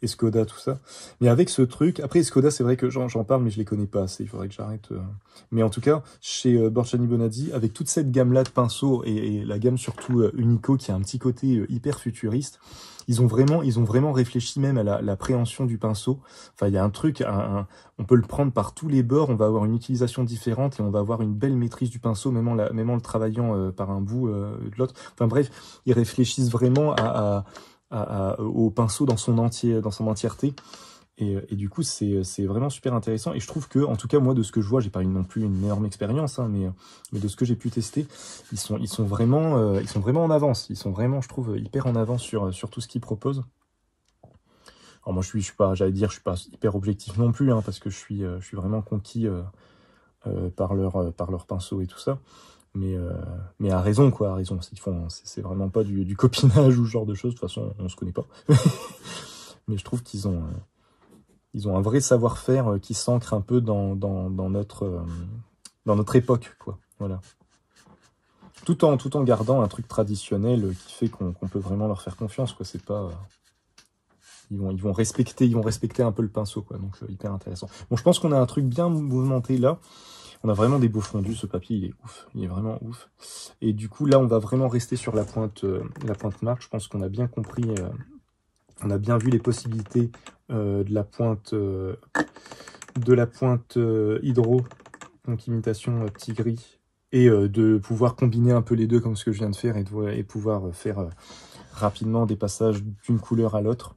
Escoda, tout ça. Mais avec ce truc, après Escoda, c'est vrai que j'en parle, mais je les connais pas assez, il faudrait que j'arrête. Mais en tout cas, chez Borgiani Bonazzi, avec toute cette gamme-là de pinceaux, et la gamme surtout Unico, qui a un petit côté hyper futuriste, ils ont vraiment réfléchi même à la préhension du pinceau. Enfin, il y a un truc, on peut le prendre par tous les bords, on va avoir une utilisation différente et on va avoir une belle maîtrise du pinceau, même en le travaillant par un bout de l'autre. Enfin bref, ils réfléchissent vraiment au pinceau dans son entièreté. Et du coup, c'est vraiment super intéressant. Et je trouve que, en tout cas, moi, de ce que je vois, j'ai pas eu non plus une énorme expérience, hein, mais de ce que j'ai pu tester, ils sont vraiment en avance. Ils sont vraiment, je trouve, hyper en avance sur tout ce qu'ils proposent. Alors moi, je suis pas, j'allais dire, je suis pas hyper objectif non plus, hein, parce que je suis vraiment conquis par leur pinceau et tout ça. Mais à raison, quoi, à raison. C'est vraiment pas du copinage ou ce genre de choses. De toute façon, on se connaît pas. Mais je trouve qu'ils ont un vrai savoir-faire qui s'ancre un peu dans notre époque, quoi. Voilà. Tout en gardant un truc traditionnel qui fait qu'on peut vraiment leur faire confiance, quoi. C'est pas... Ils vont respecter un peu le pinceau, quoi. Donc, hyper intéressant. Bon, je pense qu'on a un truc bien mouvementé, là. On a vraiment des beaux fondus. Ce papier, il est ouf. Il est vraiment ouf. Et du coup, là, on va vraiment rester sur la pointe marque. Je pense qu'on a bien compris... on a bien vu les possibilités de la pointe hydro, donc imitation petit gris, et de pouvoir combiner un peu les deux comme ce que je viens de faire et pouvoir faire rapidement des passages d'une couleur à l'autre.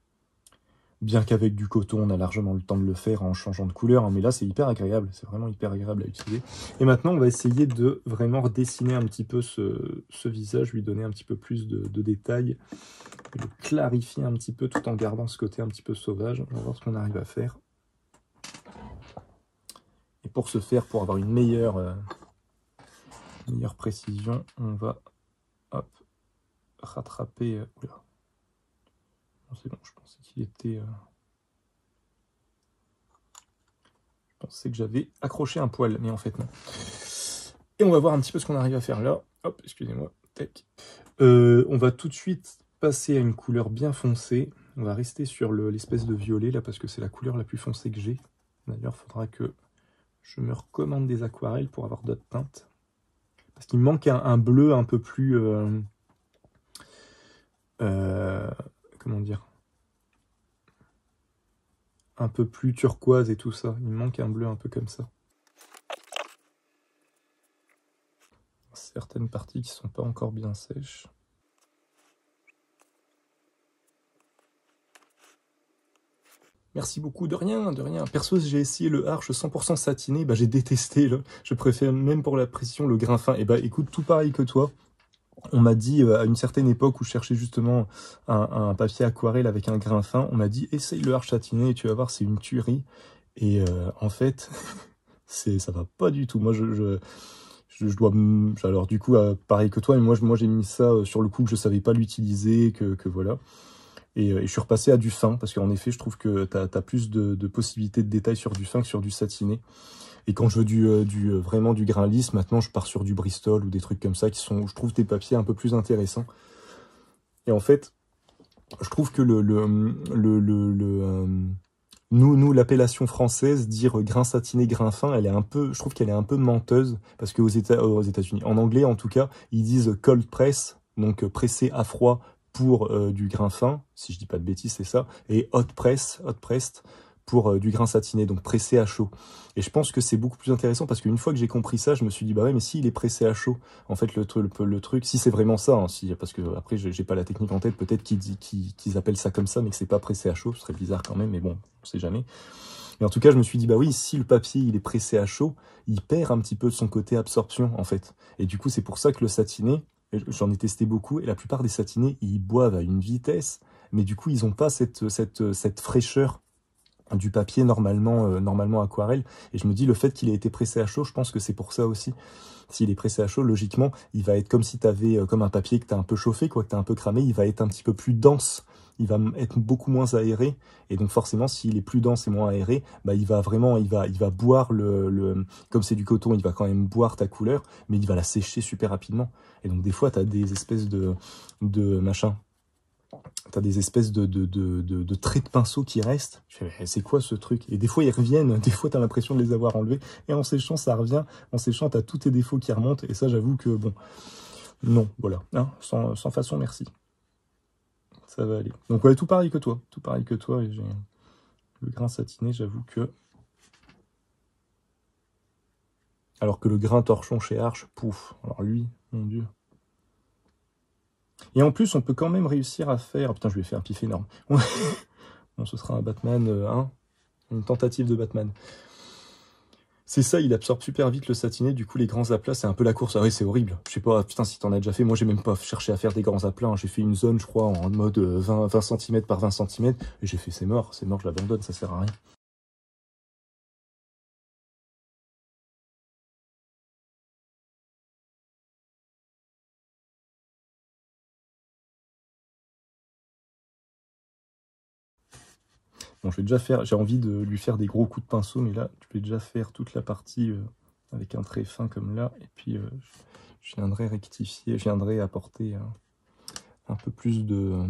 Bien qu'avec du coton, on a largement le temps de le faire en changeant de couleur, hein, mais là c'est hyper agréable, c'est vraiment hyper agréable à utiliser. Et maintenant on va essayer de vraiment redessiner un petit peu ce visage, lui donner un petit peu plus de détails, et le clarifier un petit peu tout en gardant ce côté un petit peu sauvage. On va voir ce qu'on arrive à faire. Et pour ce faire, pour avoir une meilleure précision, on va rattraper... oula. C'est bon, je pensais qu'il était... Je pensais que j'avais accroché un poil, mais en fait non. Et on va voir un petit peu ce qu'on arrive à faire là. Hop, excusez-moi. Tac. On va tout de suite passer à une couleur bien foncée. On va rester sur l'espèce de violet là, parce que c'est la couleur la plus foncée que j'ai. D'ailleurs, il faudra que je me recommande des aquarelles pour avoir d'autres teintes. Parce qu'il me manque un bleu un peu plus... comment dire, un peu plus turquoise et tout ça. Il me manque un bleu un peu comme ça. Certaines parties qui sont pas encore bien sèches. Merci beaucoup, de rien, de rien. Perso, j'ai essayé le Arche 100% satiné, bah j'ai détesté. Là. Je préfère même pour la précision le grain fin. Et bah écoute, tout pareil que toi. On m'a dit, à une certaine époque où je cherchais justement un papier aquarelle avec un grain fin, on m'a dit, essaye le Arche satiné et tu vas voir, c'est une tuerie. Et en fait, ça va pas du tout. Moi, je dois... Alors du coup, pareil que toi, mais moi j'ai mis ça sur le coup que je savais pas l'utiliser, que voilà. Et je suis repassé à du fin, parce qu'en effet, je trouve que tu as plus de possibilités de détails sur du fin que sur du satiné. Et quand je veux vraiment du grain lisse, maintenant je pars sur du Bristol ou des trucs comme ça qui sont, je trouve, des papiers un peu plus intéressants. Et en fait, je trouve que nous l'appellation française, dire grain satiné, grain fin, elle est un peu, je trouve qu'elle est un peu menteuse, parce qu'aux États-Unis, en anglais en tout cas, ils disent cold press, donc pressé à froid pour du grain fin, si je dis pas de bêtises, c'est ça, et hot pressed pour du grain satiné, donc pressé à chaud. Et je pense que c'est beaucoup plus intéressant parce qu'une fois que j'ai compris ça, je me suis dit, bah ouais, mais s'il est pressé à chaud, en fait, le truc, si c'est vraiment ça, hein, parce que après, j'ai pas la technique en tête, peut-être qu'ils appellent ça comme ça, mais que c'est pas pressé à chaud, ce serait bizarre quand même, mais bon, on sait jamais. Mais en tout cas, je me suis dit, bah oui, si le papier, il est pressé à chaud, il perd un petit peu de son côté absorption, en fait. Et du coup, c'est pour ça que le satiné, j'en ai testé beaucoup, et la plupart des satinés, ils boivent à une vitesse, mais du coup, ils n'ont pas cette fraîcheur du papier normalement aquarelle. Et je me dis, le fait qu'il ait été pressé à chaud, je pense que c'est pour ça aussi. S'il est pressé à chaud, logiquement, il va être comme si tu avais comme un papier que tu as un peu chauffé, quoi, que tu as un peu cramé, il va être un petit peu plus dense. Il va être beaucoup moins aéré. Et donc forcément, s'il est plus dense et moins aéré, bah, il va boire comme c'est du coton, il va quand même boire ta couleur, mais il va la sécher super rapidement. Et donc des fois, tu as des espèces de machin. T'as des espèces de traits de pinceau qui restent. Je fais, c'est quoi ce truc? Et des fois, ils reviennent. Des fois, t'as l'impression de les avoir enlevés. Et en séchant, ça revient. En séchant, t'as tous tes défauts qui remontent. Et ça, j'avoue que, bon, non, voilà. Hein, sans façon, merci. Ça va aller. Donc, ouais, tout pareil que toi. Tout pareil que toi. Et j'ai le grain satiné, j'avoue que... Alors que le grain torchon chez Arche, pouf. Alors lui, mon Dieu. Et en plus, on peut quand même réussir à faire... Oh, putain, je lui ai fait un pif énorme. Bon, ce sera un Batman, une tentative de Batman. C'est ça, il absorbe super vite le satiné, du coup les grands aplats, c'est un peu la course. Ah oui, c'est horrible. Je sais pas, putain, si t'en as déjà fait, moi j'ai même pas cherché à faire des grands aplats. Hein. J'ai fait une zone, je crois, en mode 20 cm par 20 cm, et j'ai fait c'est mort, je l'abandonne, ça sert à rien. Bon, je vais déjà faire, j'ai envie de lui faire des gros coups de pinceau, mais là, je vais déjà faire toute la partie avec un trait fin comme là, et puis je viendrai rectifier, je viendrai apporter un peu plus de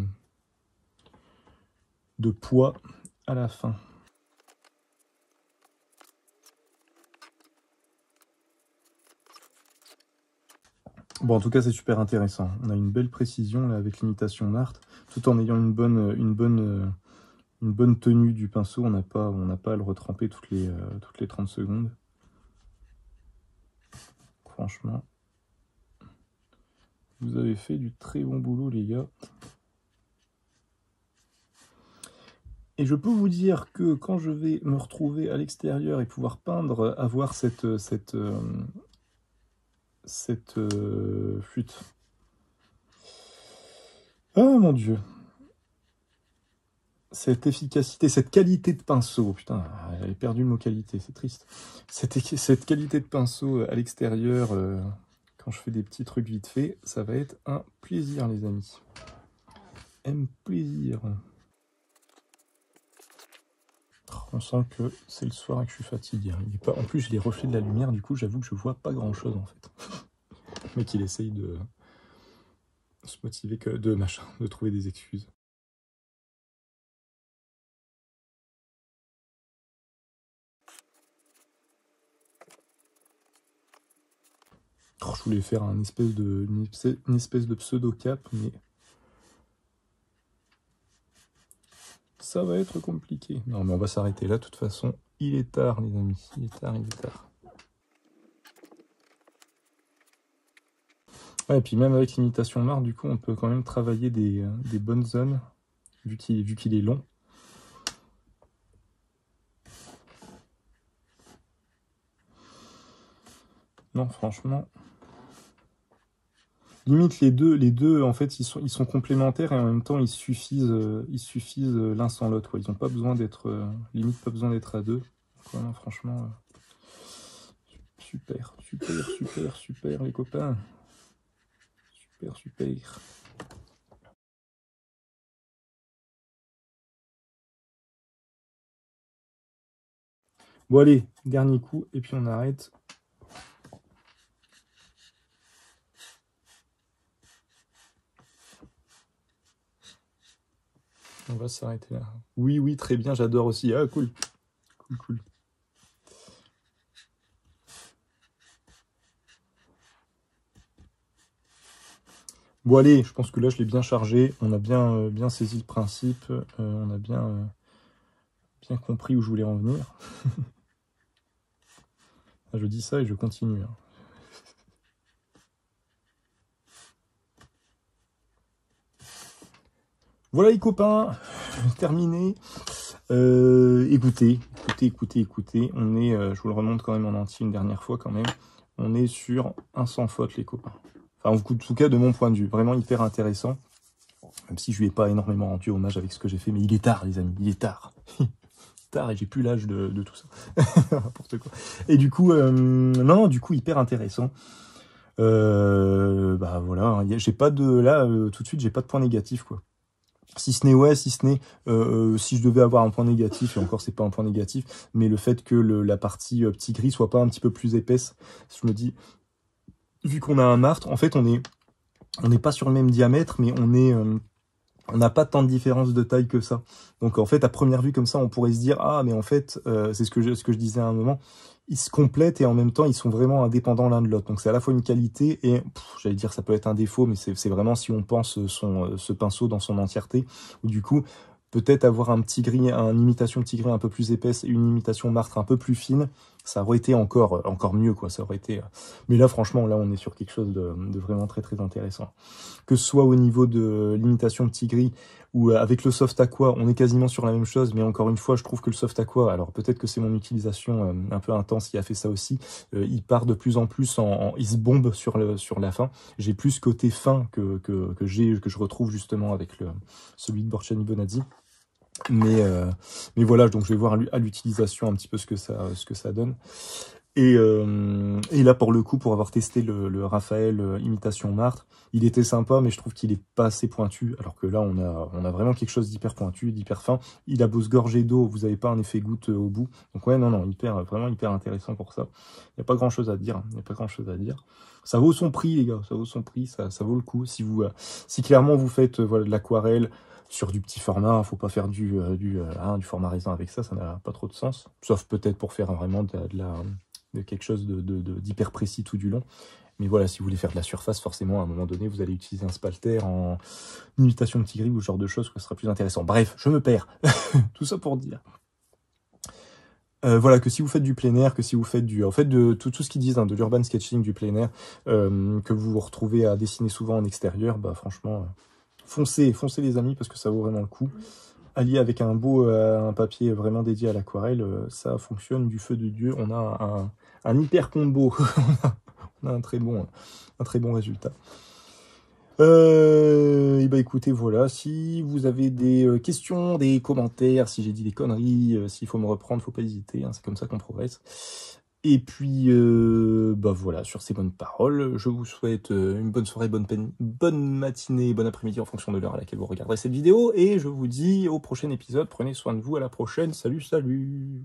poids à la fin. Bon, en tout cas, c'est super intéressant. On a une belle précision là avec l'imitation Mart, tout en ayant une bonne tenue du pinceau. On n'a pas à le retremper toutes les 30 secondes. Franchement, vous avez fait du très bon boulot, les gars. Et je peux vous dire que quand je vais me retrouver à l'extérieur et pouvoir peindre, avoir cette fuite. Oh mon Dieu! Cette efficacité, cette qualité de pinceau, putain, j'avais perdu le mot qualité, c'est triste. Cette qualité de pinceau à l'extérieur, quand je fais des petits trucs vite fait, ça va être un plaisir, les amis. Un plaisir. On sent que c'est le soir et que je suis fatigué. Il est pas... En plus, j'ai les reflets de la lumière, du coup, j'avoue que je vois pas grand-chose, en fait. Mais qu'il essaye de se motiver, de trouver des excuses. Oh, je voulais faire une espèce de pseudo-cap, mais ça va être compliqué. Non, mais on va s'arrêter là, de toute façon. Il est tard, les amis. Il est tard, il est tard. Ouais, et puis même avec l'imitation Mart, du coup, on peut quand même travailler des bonnes zones, vu qu'il est long. Non, franchement... Limite, les deux, en fait, ils sont complémentaires et en même temps, ils suffisent l'un sans l'autre. Ils n'ont pas besoin d'être, limite, pas besoin d'être à deux. Donc, voilà, franchement, super, super, super, super, les copains. Super, super. Bon, allez, dernier coup, et puis on arrête. On va s'arrêter là. Oui, oui, très bien, j'adore aussi. Ah, cool. Cool, cool. Bon, allez, je pense que là, je l'ai bien chargé. On a bien saisi le principe. On a bien compris où je voulais en venir. Je dis ça et je continue. Hein. Voilà les copains, terminé. Écoutez. On est, je vous le remonte quand même en entier une dernière fois quand même. On est sur un sans faute les copains. Enfin, en tout cas de mon point de vue, vraiment hyper intéressant. Même si je lui ai pas énormément rendu hommage avec ce que j'ai fait, mais il est tard les amis, il est tard. tard et j'ai plus l'âge de tout ça. N'importe quoi. Et du coup, non, du coup, hyper intéressant. Bah voilà, hein, j'ai pas de là tout de suite, j'ai pas de point négatif quoi. Si ce n'est si je devais avoir un point négatif, et encore c'est pas un point négatif, mais le fait que la partie petit gris soit pas un petit peu plus épaisse, je me dis, vu qu'on a un martre, en fait on n'est pas sur le même diamètre, mais on n'a pas tant de différence de taille que ça. Donc en fait, à première vue comme ça, on pourrait se dire ah mais en fait, c'est ce que je disais à un moment, ils se complètent et en même temps ils sont vraiment indépendants l'un de l'autre. Donc c'est à la fois une qualité et j'allais dire ça peut être un défaut, mais c'est vraiment si on pense ce pinceau dans son entièreté. Ou du coup peut-être avoir un petit gris, une imitation petit gris un peu plus épaisse et une imitation martre un peu plus fine, ça aurait été encore mieux quoi. Ça aurait été. Mais là franchement là on est sur quelque chose de vraiment très très intéressant. Que ce soit au niveau de l'imitation petit gris ou avec le soft aqua, on est quasiment sur la même chose, mais encore une fois, je trouve que le soft aqua, alors peut-être que c'est mon utilisation un peu intense qui a fait ça aussi, il part de plus en plus il se bombe sur la fin. J'ai plus ce côté fin que je retrouve justement avec celui de Borchani Bonazzi. Mais voilà, donc je vais voir à l'utilisation un petit peu ce que ça donne. Et là, pour le coup, pour avoir testé le Raphaël imitation martre, il était sympa, mais je trouve qu'il est pas assez pointu. Alors que là, on a vraiment quelque chose d'hyper pointu, d'hyper fin. Il a beau se gorger d'eau, vous n'avez pas un effet goutte au bout. Donc ouais, non, vraiment hyper intéressant pour ça. Il n'y a pas grand-chose à dire. Il n'y a pas grand-chose à dire. Ça vaut son prix, les gars. Ça vaut son prix. Ça vaut le coup. Si clairement vous faites voilà, de l'aquarelle sur du petit format, faut pas faire du format raisin avec ça n'a pas trop de sens. Sauf peut-être pour faire vraiment de quelque chose d'hyper précis tout du long. Mais voilà, si vous voulez faire de la surface, forcément, à un moment donné, vous allez utiliser un spalter en imitation petit gris ou ce genre de choses, que ce sera plus intéressant. Bref, je me perds. Tout ça pour dire. Voilà, que si vous faites du plein air, que si vous faites de tout ce qu'ils disent, de l'urban sketching, du plein air, que vous vous retrouvez à dessiner souvent en extérieur, bah franchement, foncez les amis, parce que ça vaut vraiment le coup. Allié avec un papier vraiment dédié à l'aquarelle, ça fonctionne du feu de Dieu. On a un hyper combo. On a un très bon résultat. Et bah écoutez, voilà, si vous avez des questions, des commentaires, si j'ai dit des conneries, s'il faut me reprendre, faut pas hésiter, hein, c'est comme ça qu'on progresse. Et puis, bah voilà, sur ces bonnes paroles, je vous souhaite une bonne soirée, bonne matinée, bon après-midi en fonction de l'heure à laquelle vous regarderez cette vidéo. Et je vous dis au prochain épisode, prenez soin de vous, à la prochaine, salut, salut!